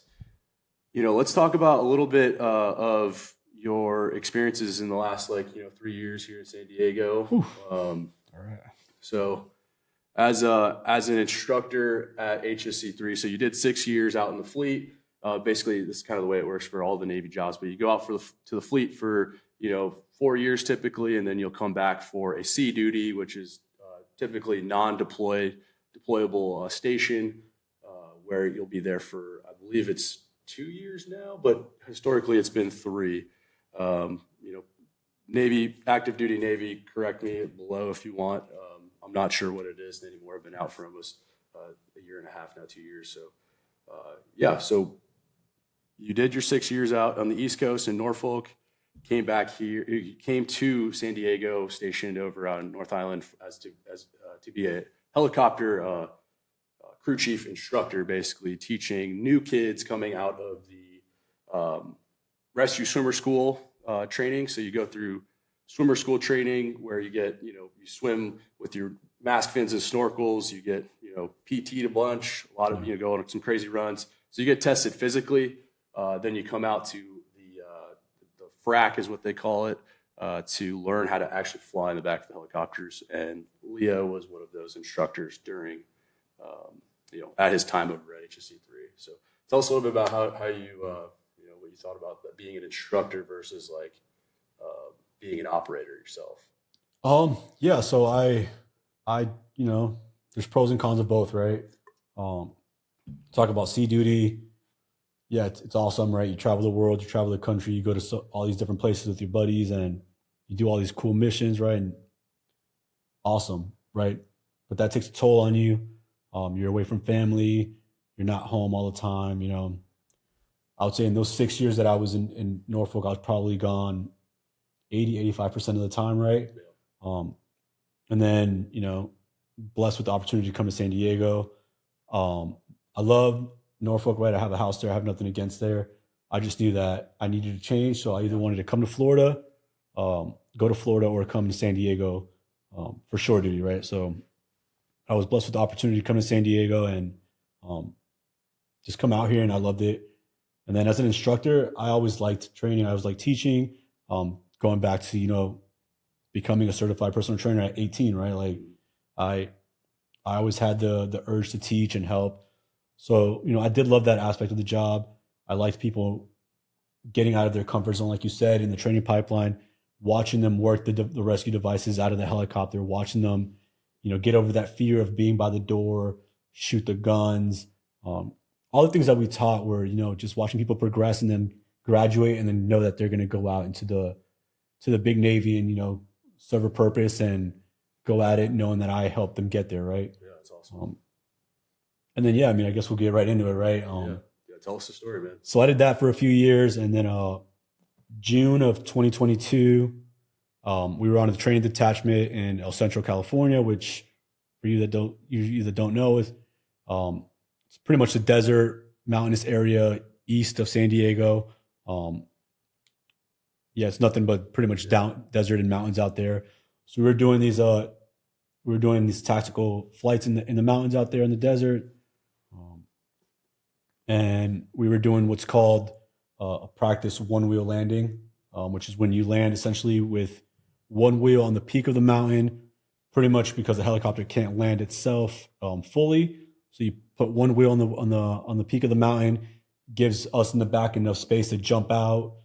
let's talk about a little bit of your experiences in the last 3 years here in San Diego. All right. So As an instructor at HSC3, so you did 6 years out in the fleet. Basically, this is kind of the way it works for all the Navy jobs. But you go out to the fleet for 4 years typically, and then you'll come back for a sea duty, which is typically deployable station, where you'll be there for, I believe it's 2 years now, but historically it's been 3. Navy, active duty Navy, correct me below if you want. I'm not sure what it is anymore. I've been out for almost a year and a half now, 2 years. So, so you did your 6 years out on the East Coast in Norfolk, came back here, you came to San Diego, stationed over on North Island to be a helicopter crew chief instructor, basically teaching new kids coming out of the rescue swimmer school training. So you go through swimmer school training where you get, you swim with your mask fins and snorkels, you get, PT'd a bunch, a lot of, go on some crazy runs. So you get tested physically. Then you come out to the frac is what they call it, to learn how to actually fly in the back of the helicopters. And Leo was one of those instructors during, at his time over at HSC3. So tell us a little bit about how you, what you thought about that, being an instructor versus like being an operator yourself. Yeah. So I, there's pros and cons of both, right? Talk about sea duty. Yeah, it's awesome, right? You travel the world, you travel the country, you go to all these different places with your buddies, and you do all these cool missions, right? And awesome, right? But that takes a toll on you. You're away from family. You're not home all the time. I would say in those 6 years that I was in Norfolk, I was probably gone 85% of the time, right? And then, blessed with the opportunity to come to San Diego. I love Norfolk, right? I have a house there. I have nothing against there. I just knew that I needed to change. So I either wanted to come to Florida, go to Florida, or come to San Diego for shore duty, right? So I was blessed with the opportunity to come to San Diego and just come out here, and I loved it. And then as an instructor, I always liked training. I always liked teaching, going back to, becoming a certified personal trainer at 18, right? Like I always had the urge to teach and help. So, I did love that aspect of the job. I liked people getting out of their comfort zone, like you said, in the training pipeline, watching them work the rescue devices out of the helicopter, watching them, get over that fear of being by the door, shoot the guns. All the things that we taught were, just watching people progress and then graduate and then know that they're going to go out into the big Navy and, serve a purpose and go at it knowing that I helped them get there, right? Yeah, that's awesome. And then, I guess we'll get right into it, right? Yeah, tell us the story, man. So I did that for a few years, and then June of 2022, we were on a training detachment in El Centro, California, which for you that don't know is it's pretty much the desert, mountainous area east of San Diego. It's nothing but pretty much down desert and mountains out there. So we were doing these tactical flights in the mountains out there in the desert. And we were doing what's called a practice one-wheel landing, which is when you land essentially with one wheel on the peak of the mountain, pretty much because the helicopter can't land itself fully. So you put one wheel on the peak of the mountain, gives us in the back enough space to jump out,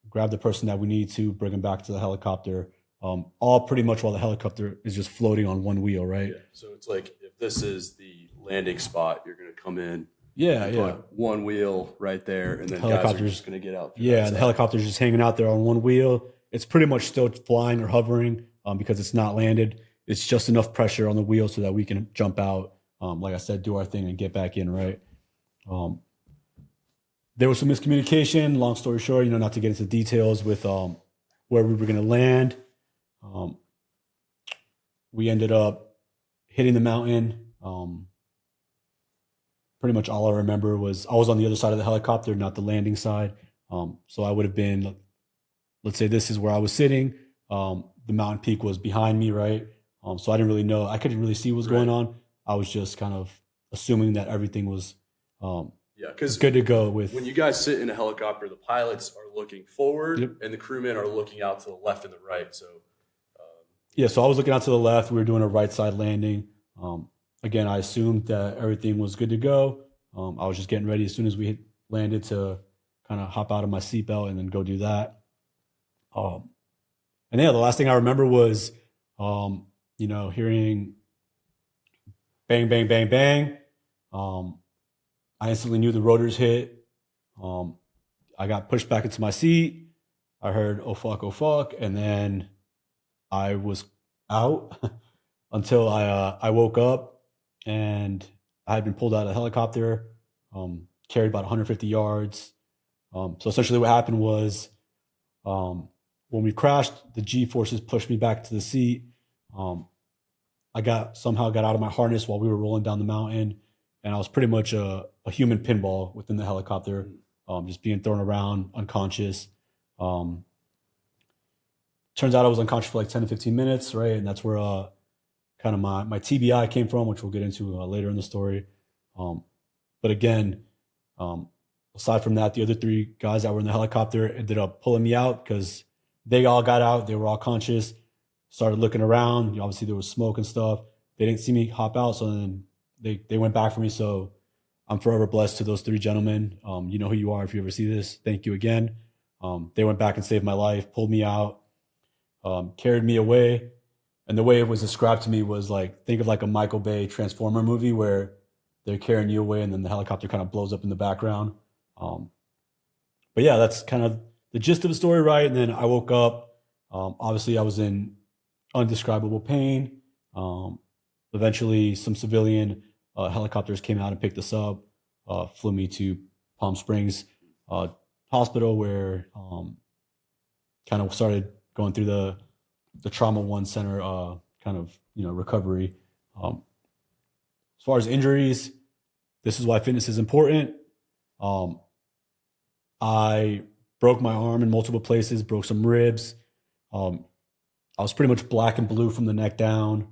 grab the person that we need to, bring them back to the helicopter, all pretty much while the helicopter is just floating on one wheel, right? Yeah. So it's like if this is the landing spot, you're going to come in. Yeah. Put one wheel right there, and then guys are just going to get out. Yeah, and the helicopter's just hanging out there on one wheel. It's pretty much still flying or hovering because it's not landed. It's just enough pressure on the wheel so that we can jump out, like I said, do our thing and get back in, right? There was some miscommunication, long story short, not to get into details with where we were going to land. We ended up hitting the mountain. Pretty much all I remember was I was on the other side of the helicopter, not the landing side. So I would have been, let's say this is where I was sitting. The mountain peak was behind me, right? So I didn't really know. I couldn't really see what was going on. I was just kind of assuming that everything was because good to go with. When you guys sit in a helicopter, the pilots are looking forward and the crewmen are looking out to the left and the right. So so I was looking out to the left. We were doing a right side landing. Again, I assumed that everything was good to go. I was just getting ready as soon as we landed to kind of hop out of my seatbelt and then go do that. And yeah, the last thing I remember was, hearing bang, bang, bang, bang. I instantly knew the rotors hit. I got pushed back into my seat. I heard, oh fuck. And then I was out until I woke up and I had been pulled out of the helicopter, carried about 150 yards. So essentially what happened was, when we crashed, the G forces pushed me back to the seat. I somehow got out of my harness while we were rolling down the mountain, and I was pretty much a human pinball within the helicopter, just being thrown around, unconscious. Turns out I was unconscious for like 10 to 15 minutes, right? And that's where kind of my TBI came from, which we'll get into later in the story. But again, aside from that, the other three guys that were in the helicopter ended up pulling me out because they all got out. They were all conscious, started looking around. Obviously, there was smoke and stuff. They didn't see me hop out, so then they went back for me. So I'm forever blessed to those three gentlemen. You know who you are if you ever see this. Thank you again. They went back and saved my life, pulled me out, carried me away. And the way it was described to me was like, think of like a Michael Bay Transformer movie where they're carrying you away and then the helicopter kind of blows up in the background. But yeah, that's kind of the gist of the story, right? And then I woke up. Obviously, I was in undescribable pain. Eventually, some civilian helicopters came out and picked us up, flew me to Palm Springs Hospital, where kind of started going through the Trauma One Center kind of recovery. As far as injuries, this is why fitness is important. I broke my arm in multiple places, broke some ribs. I was pretty much black and blue from the neck down.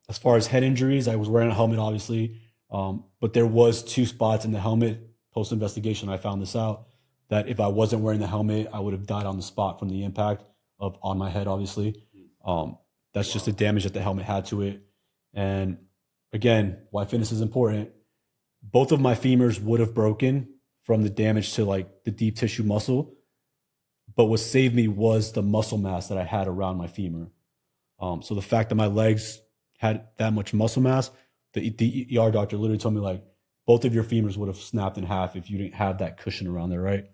As far as head injuries, I was wearing a helmet, obviously, but there was 2 spots in the helmet. Post-investigation, I found this out, that if I wasn't wearing the helmet, I would have died on the spot from the impact on my head, obviously. That's just the damage that the helmet had to it. And again, why fitness is important. Both of my femurs would have broken from the damage to like the deep tissue muscle, but what saved me was the muscle mass that I had around my femur. So the fact that my legs had that much muscle mass, the ER doctor literally told me like both of your femurs would have snapped in half if you didn't have that cushion around there, right?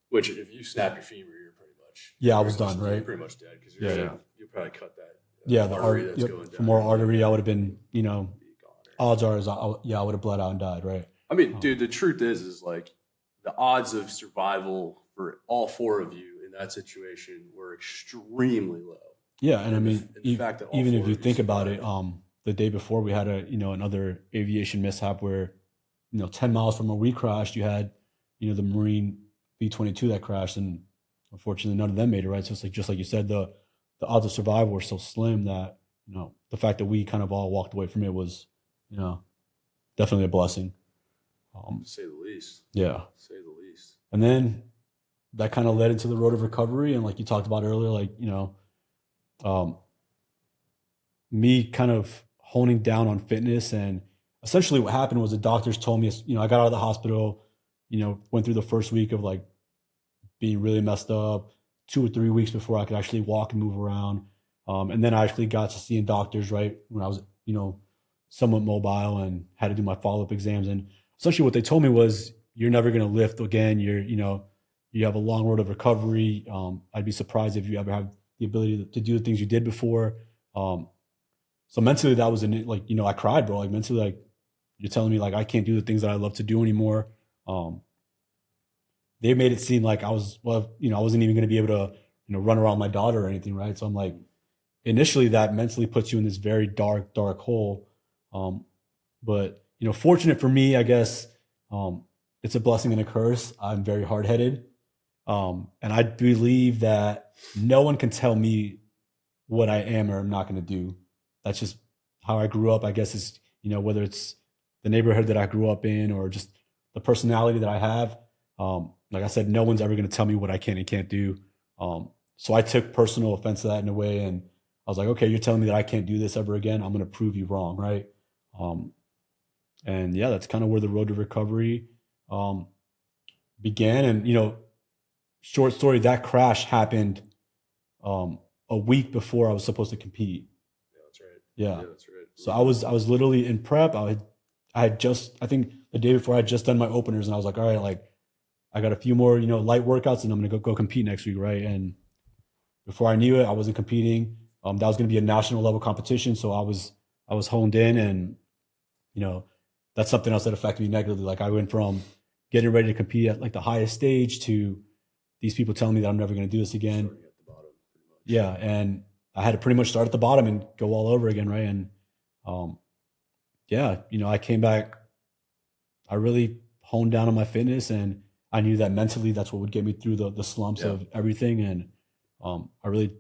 Which if you snap your femur, you're pretty much I was done, right? You're pretty much dead because you'll probably cut that. The artery that's going down. For more artery, I would have been, odds are I would have bled out and died, right? I mean, dude, the truth is like the odds of survival for all 4 of you in that situation were extremely low. Yeah, and I mean, even if you think about it, the day before we had another aviation mishap where 10 miles from where we crashed, you had the Marine B-22 that crashed, and unfortunately none of them made it, right? So it's like just like you said, the odds of survival were so slim that the fact that we kind of all walked away from it was definitely a blessing. To say the least. Yeah. To say the least. And then that kind of led into the road of recovery, and like you talked about earlier, like me kind of honing down on fitness. And essentially what happened was the doctors told me, I got out of the hospital, went through the first week of like being really messed up, 2 or 3 weeks before I could actually walk and move around. And then I actually got to seeing doctors, right, when I was, somewhat mobile and had to do my follow-up exams. And essentially what they told me was, you're never going to lift again. You have a long road of recovery. I'd be surprised if you ever have the ability to do the things you did before. So mentally that was I cried, bro. Like mentally, like you're telling me like I can't do the things that I love to do anymore. They made it seem like I wasn't even going to be able to, run around my daughter or anything. Right. So I'm like, initially that mentally puts you in this very dark hole. But fortunate for me, I guess, it's a blessing and a curse. I'm very hard-headed. And I believe that no one can tell me what I am or I'm not going to do. That's just how I grew up, I guess, is, whether it's the neighborhood that I grew up in or just the personality that I have. Like I said, no one's ever going to tell me what I can and can't do. So I took personal offense to that in a way. And I was like, okay, you're telling me that I can't do this ever again. I'm going to prove you wrong, right? Um, and yeah, that's kind of where the road to recovery um, began. And short story, that crash happened a week before I was supposed to compete. Yeah, that's right. Yeah. Yeah, that's right. So I was literally in prep. I think the day before I had just done my openers, and I was like, all right, like I got a few more, light workouts, and I'm gonna go compete next week, right? And before I knew it, I wasn't competing. That was gonna be a national level competition, so I was honed in, and you know, that's something else that affected me negatively. Like I went from getting ready to compete at like the highest stage to these people telling me that I'm never gonna do this again. Starting at the bottom, pretty much. Yeah, and I had to pretty much start at the bottom and go all over again, right? And um, yeah, I came back. I really honed down on my fitness, and I knew that mentally that's what would get me through the slumps Yeah. of everything. And I really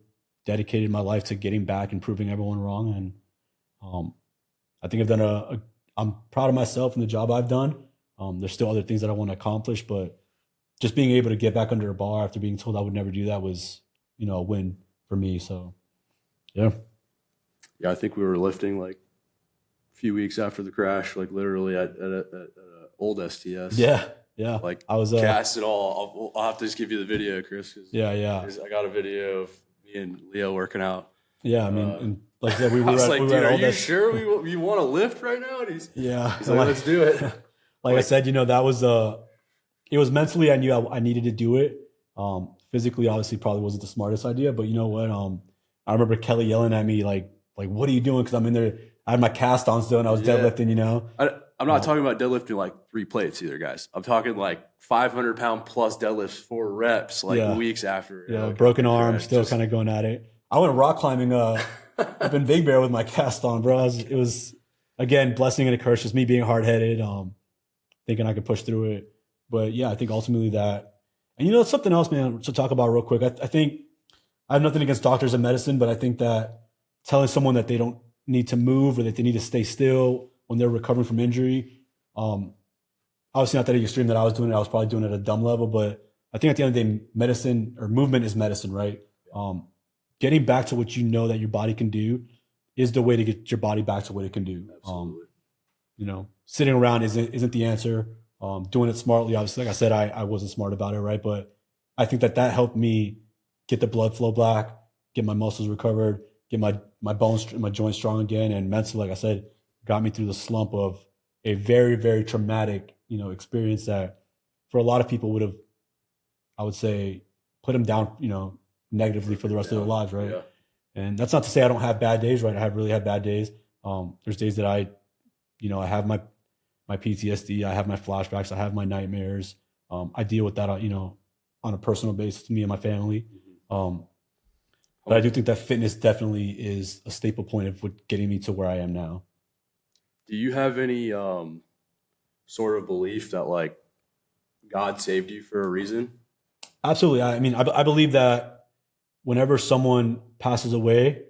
dedicated my life to getting back and proving everyone wrong. And I think I've done I'm proud of myself and the job I've done. There's still other things that I want to accomplish, but just being able to get back under a bar after being told I would never do that was, a win for me. So, yeah. Yeah, I think we were lifting like a few weeks after the crash, like literally at old STS. Yeah. Yeah. Like I was, cast it all. I'll have to just give you the video, Chris. 'Cause yeah. Yeah. I got a video of me and Leo working out. Yeah. I mean, and like I said, we I were was at, like, we dude, were at are all you that. sure you want to lift right now? And he's Yeah. like, let's do it. Like I said, that was it was mentally I knew I needed to do it. Physically, obviously, probably wasn't the smartest idea, but you know what? I remember Kelly yelling at me like, what are you doing? Because I'm in there. I had my cast on still, and I was Yeah. deadlifting. I'm not talking about deadlifting like 3 plates either, guys. I'm talking like 500-pound plus deadlifts, 4 reps, like Yeah. weeks after. Yeah, like, broken arm, crash. still kind of going at it. I went rock climbing up in Big Bear with my cast on, bro. It was again blessing and a curse, just me being hard headed, thinking I could push through it. But yeah, I think ultimately that, and something else, man, to talk about real quick. I think I have nothing against doctors and medicine, but I think that telling someone that they don't need to move or that they need to stay still when they're recovering from injury, obviously not that extreme that I was doing it. I was probably doing it at a dumb level, but I think at the end of the day, medicine or movement is medicine, right? Getting back to what you know that your body can do is the way to get your body back to what it can do. Absolutely. Sitting around isn't the answer. Doing it smartly, obviously, like I said, I wasn't smart about it, right? But I think that helped me get the blood flow back, get my muscles recovered, get my bones, my joints strong again, and mentally, like I said, got me through the slump of a very, very traumatic, experience that for a lot of people would have, I would say, put them down, negatively for the rest of their lives, right? Yeah. And that's not to say I don't have bad days, right? I have really had bad days. There's days that I have my PTSD, I have my flashbacks, I have my nightmares. I deal with that, on a personal basis, me and my family. But I do think that fitness definitely is a staple point of what getting me to where I am now. Do you have any sort of belief that like God saved you for a reason? Absolutely. I mean, I believe that whenever someone passes away,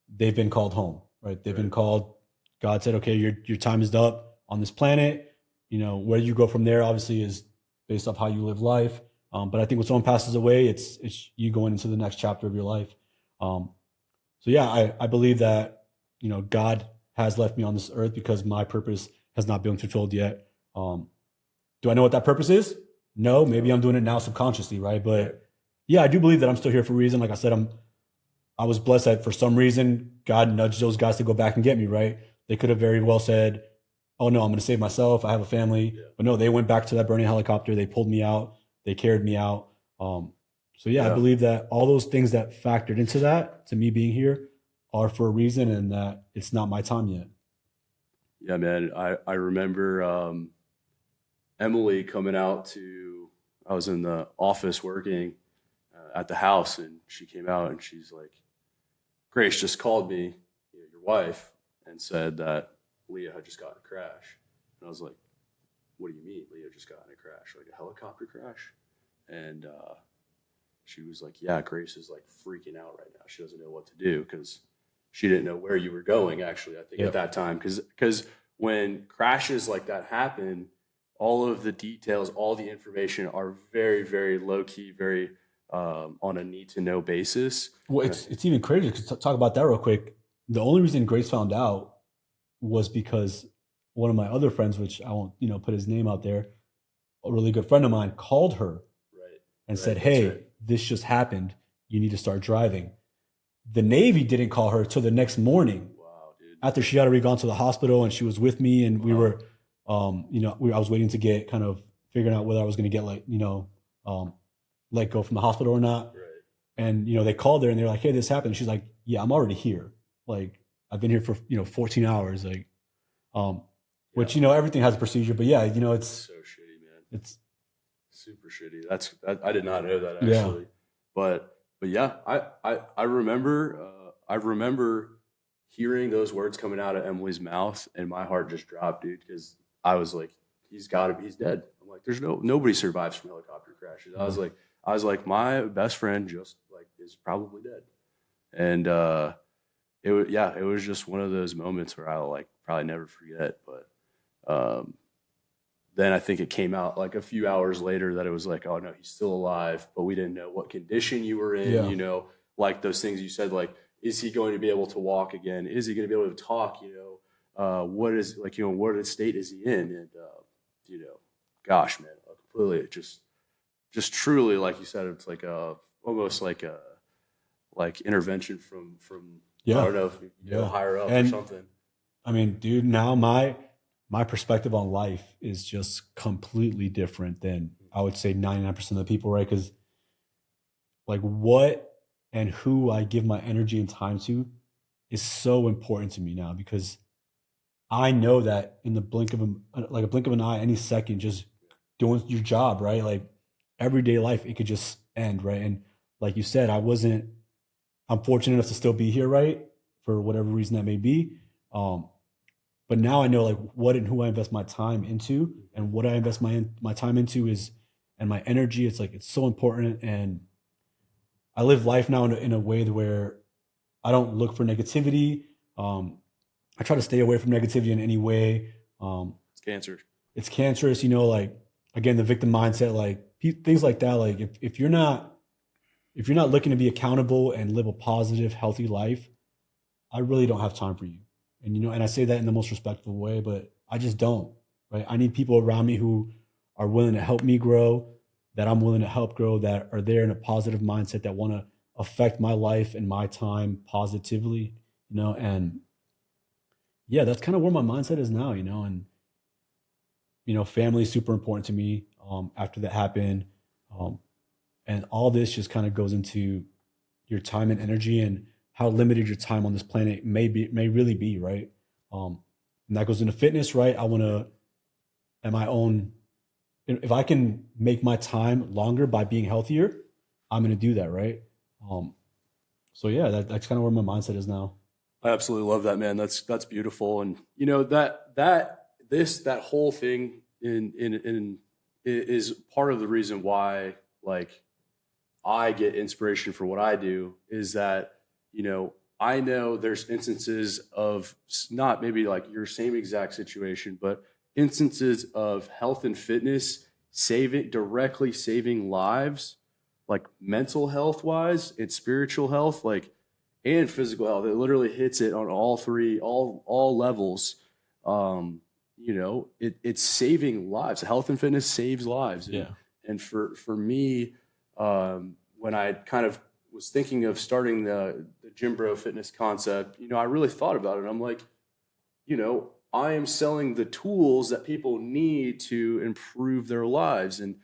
they've been called home, right? They've been called. God said, okay, your time is up on this planet. Where you go from there obviously is based off how you live life. But I think when someone passes away, it's you going into the next chapter of your life. So yeah, I believe that, God has left me on this earth because my purpose has not been fulfilled yet. Do I know what that purpose is? No, maybe I'm doing it now subconsciously, right? But yeah, I do believe that I'm still here for a reason. Like I said, I was blessed that for some reason, God nudged those guys to go back and get me, right? They could have very well said, oh no, I'm going to save myself. I have a family. Yeah. But no, they went back to that burning helicopter. They pulled me out. They carried me out. So yeah, I believe that all those things that factored into that, to me being here, are for a reason, and that it's not my time yet. Yeah, man. I remember Emily coming out I was in the office working at the house, and she came out and she's like, Grace just called me, your wife, and said that Leah had just gotten a crash. And I was like, what do you mean Leah just got in a crash? Like a helicopter crash? And she was like, yeah, Grace is like freaking out right now. She doesn't know what to do because she didn't know where you were going, actually, I think, at that time. Because when crashes like that happen, all of the details, all the information are very, very low-key, very on a need to know basis. Well, it's even crazier, because talk about that real quick. The only reason Grace found out was because one of my other friends, which I won't, put his name out there, a really good friend of mine, called her and said, "Hey, this just happened. You need to start driving." The Navy didn't call her till the next morning. Wow, dude. After she had already gone to the hospital, and she was with me, and we were, I was waiting to get kind of figuring out whether I was going to get let go from the hospital or not. Right. And, they called her and they're like, "Hey, this happened." She's like, "Yeah, I'm already here. Like, I've been here for, 14 hours. Like, which, everything has a procedure, but yeah, it's so shitty, man. It's super shitty. I did not know that actually, but yeah, I remember hearing those words coming out of Emily's mouth, and my heart just dropped, dude, because I was like, he's dead. I'm like, nobody survives from helicopter crashes. I was like, my best friend just like is probably dead, and it was just one of those moments where I'll like probably never forget. But then I think it came out like a few hours later that it was like, oh no, he's still alive, but we didn't know what condition you were in. Yeah. Like those things you said, like, is he going to be able to walk again? Is he going to be able to talk? What is like, what state is he in? And gosh, man, completely, just truly, like you said, it's like almost like a intervention from I don't know, if higher up or something. I mean, dude, now my perspective on life is just completely different than I would say 99% of the people, right? Because like what and who I give my energy and time to is so important to me now, because I know that in the blink of an eye, any second, just doing your job, right? Like everyday life, it could just end, right? And like you said, I'm fortunate enough to still be here, right? For whatever reason that may be. But now I know like what and who I invest my time into, and what I invest my time into and my energy. It's like, it's so important. And I live life now in a way where I don't look for negativity. I try to stay away from negativity in any way. It's cancerous. It's cancerous, like, again, the victim mindset, like things like that. Like if you're not looking to be accountable and live a positive, healthy life, I really don't have time for you. And, and I say that in the most respectful way, but I just don't, right? I need people around me who are willing to help me grow, that I'm willing to help grow, that are there in a positive mindset, that want to affect my life and my time positively, and yeah, that's kind of where my mindset is now, and, family is super important to me, after that happened. And all this just kind of goes into your time and energy, and how limited your time on this planet may really be, right? And that goes into fitness, right? I want to, at my own, if I can make my time longer by being healthier, I'm going to do that, right? So yeah, that's kind of where my mindset is now. I absolutely love that, man. That's beautiful. And that whole thing is part of the reason why, like, I get inspiration for what I do, is that, I know there's instances of not maybe like your same exact situation, but instances of health and fitness directly saving lives, like mental health wise and spiritual health, like, and physical health. It literally hits it on all three, all levels. It's saving lives. Health and fitness saves lives. And for me, when I kind of was thinking of starting the Gym Bro Fitness concept, I really thought about it. I'm like, I am selling the tools that people need to improve their lives, and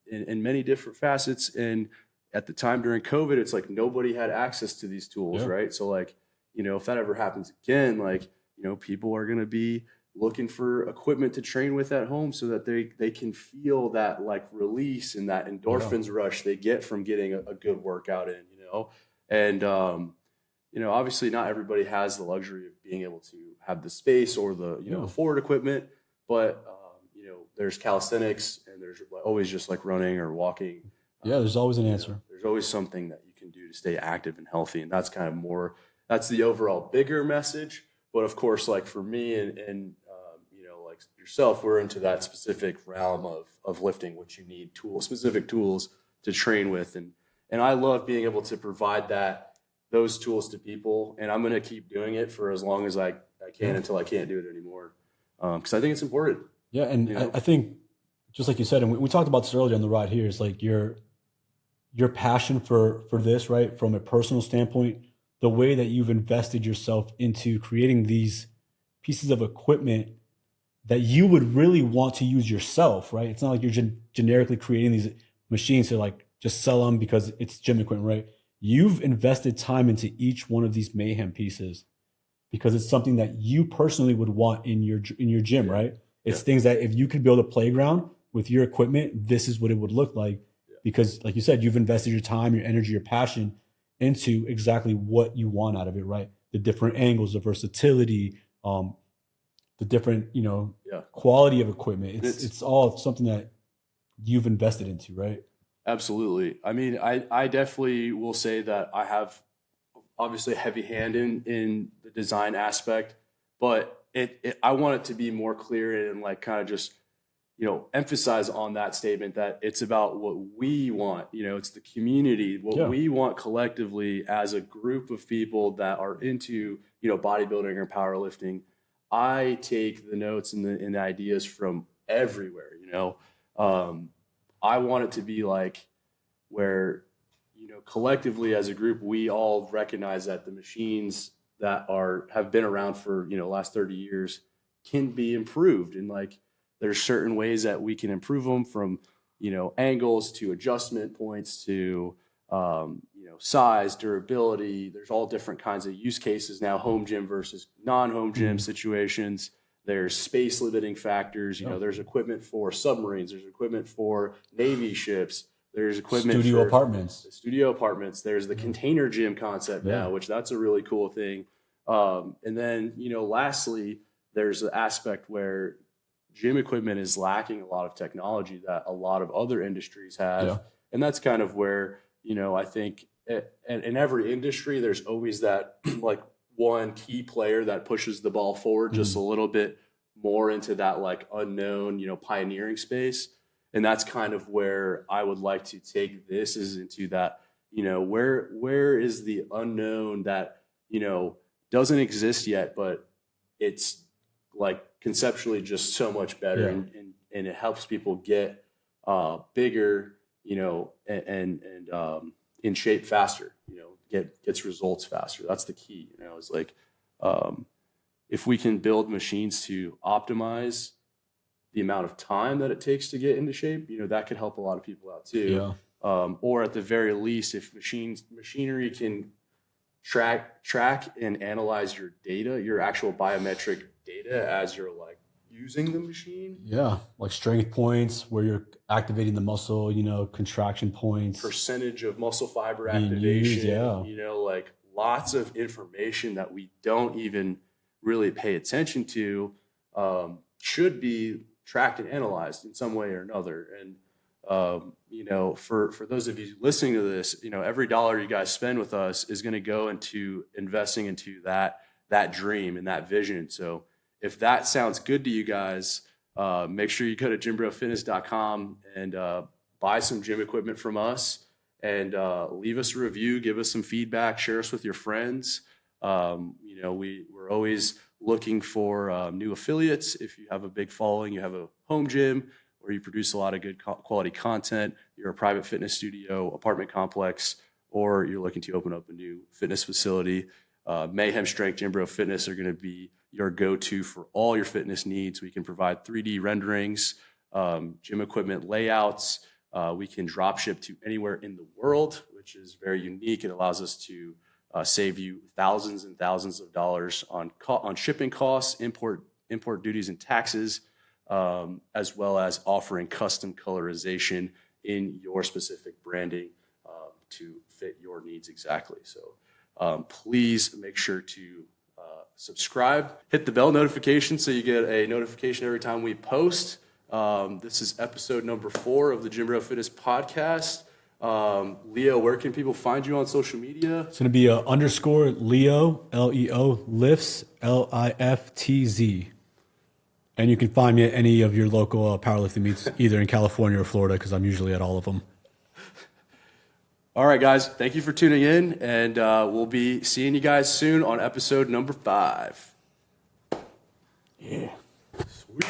in many different facets. And at the time during COVID, it's like nobody had access to these tools, right? So like, if that ever happens again, like, people are going to be looking for equipment to train with at home, so that they can feel that like release and that endorphins rush they get from getting a good workout in, and obviously not everybody has the luxury of being able to have the space or the the forward equipment, but there's calisthenics, and there's always just like running or walking. There's always an answer. There's always something that you can do to stay active and healthy, and that's kind of that's the overall bigger message. But of course, like for me and like yourself, we're into that specific realm of lifting, which you need specific tools train with. And I love being able to provide those tools to people. And I'm going to keep doing it for as long as I can until I can't do it anymore. Because I think it's important. Yeah. And I think, just like you said, and we talked about this earlier on the ride here, is like your passion for this, right? From a personal standpoint, the way that you've invested yourself into creating these pieces of equipment that you would really want to use yourself, right? It's not like you're generically creating these machines to like just sell them because it's gym equipment, right? You've invested time into each one of these mayhem pieces because it's something that you personally would want in your gym, right? It's things that if you could build a playground with your equipment, this is what it would look like. Because like you said, you've invested your time, your energy, your passion into exactly what you want out of it, right? The different angles, the versatility, the different, quality of equipment. It's all something that you've invested into, right? Absolutely. I mean, I definitely will say that I have obviously a heavy hand in the design aspect, but I want it to be more clear and like kind of just, emphasize on that statement that it's about what we want. It's the community, what we want collectively as a group of people that are into, bodybuilding or powerlifting. I take the notes and the ideas from everywhere, I want it to be like where, collectively as a group, we all recognize that the machines that have been around for, last 30 years can be improved. And like, there's certain ways that we can improve them from, angles to adjustment points to, size, durability. There's all different kinds of use cases now, home gym versus non-home gym situations. There's space limiting factors. There's equipment for submarines. There's equipment for Navy ships. There's equipment studio for apartments. There's the container gym concept now, which that's a really cool thing. And then, lastly, there's the aspect where gym equipment is lacking a lot of technology that a lot of other industries have. Yeah. And that's kind of where, I think in every industry, there's always that like one key player that pushes the ball forward just a little bit more into that like unknown, pioneering space. And that's kind of where I would like to take this is into that, where is the unknown that, doesn't exist yet, but it's like conceptually just so much better and it helps people get bigger, and in shape faster, gets results faster. That's the key, it's like if we can build machines to optimize the amount of time that it takes to get into shape, that could help a lot of people out too. Or at the very least, if machinery can track and analyze your data, your actual biometric data as you're like using the machine. Yeah, like strength points where you're activating the muscle, contraction points, percentage of muscle fiber activation, like lots of information that we don't even really pay attention to should be tracked and analyzed in some way or another. And for those of you listening to this, every dollar you guys spend with us is going to go into investing into that dream and that vision. So if that sounds good to you guys, make sure you go to gymbrofitness.com and buy some gym equipment from us and leave us a review, give us some feedback, share us with your friends. We're always looking for new affiliates. If you have a big following, you have a home gym, or you produce a lot of good quality content, you're a private fitness studio, apartment complex, or you're looking to open up a new fitness facility, Mayhem Strength Gym Bro Fitness are going to be your go-to for all your fitness needs. We can provide 3D renderings, gym equipment layouts. We can drop ship to anywhere in the world, which is very unique. It allows us to save you thousands and thousands of dollars on shipping costs, import duties and taxes, as well as offering custom colorization in your specific branding to fit your needs exactly. So please make sure to subscribe, hit the bell notification so you get a notification every time we post. This is episode number 4 of the Gym Bro Fitness podcast. Leo, where can people find you on social media? It's going to be _ Leo, Leo, lifts, LIFTZ. And you can find me at any of your local powerlifting meets, either in California or Florida, because I'm usually at all of them. All right, guys. Thank you for tuning in, and we'll be seeing you guys soon on episode number 5. Yeah. Sweet.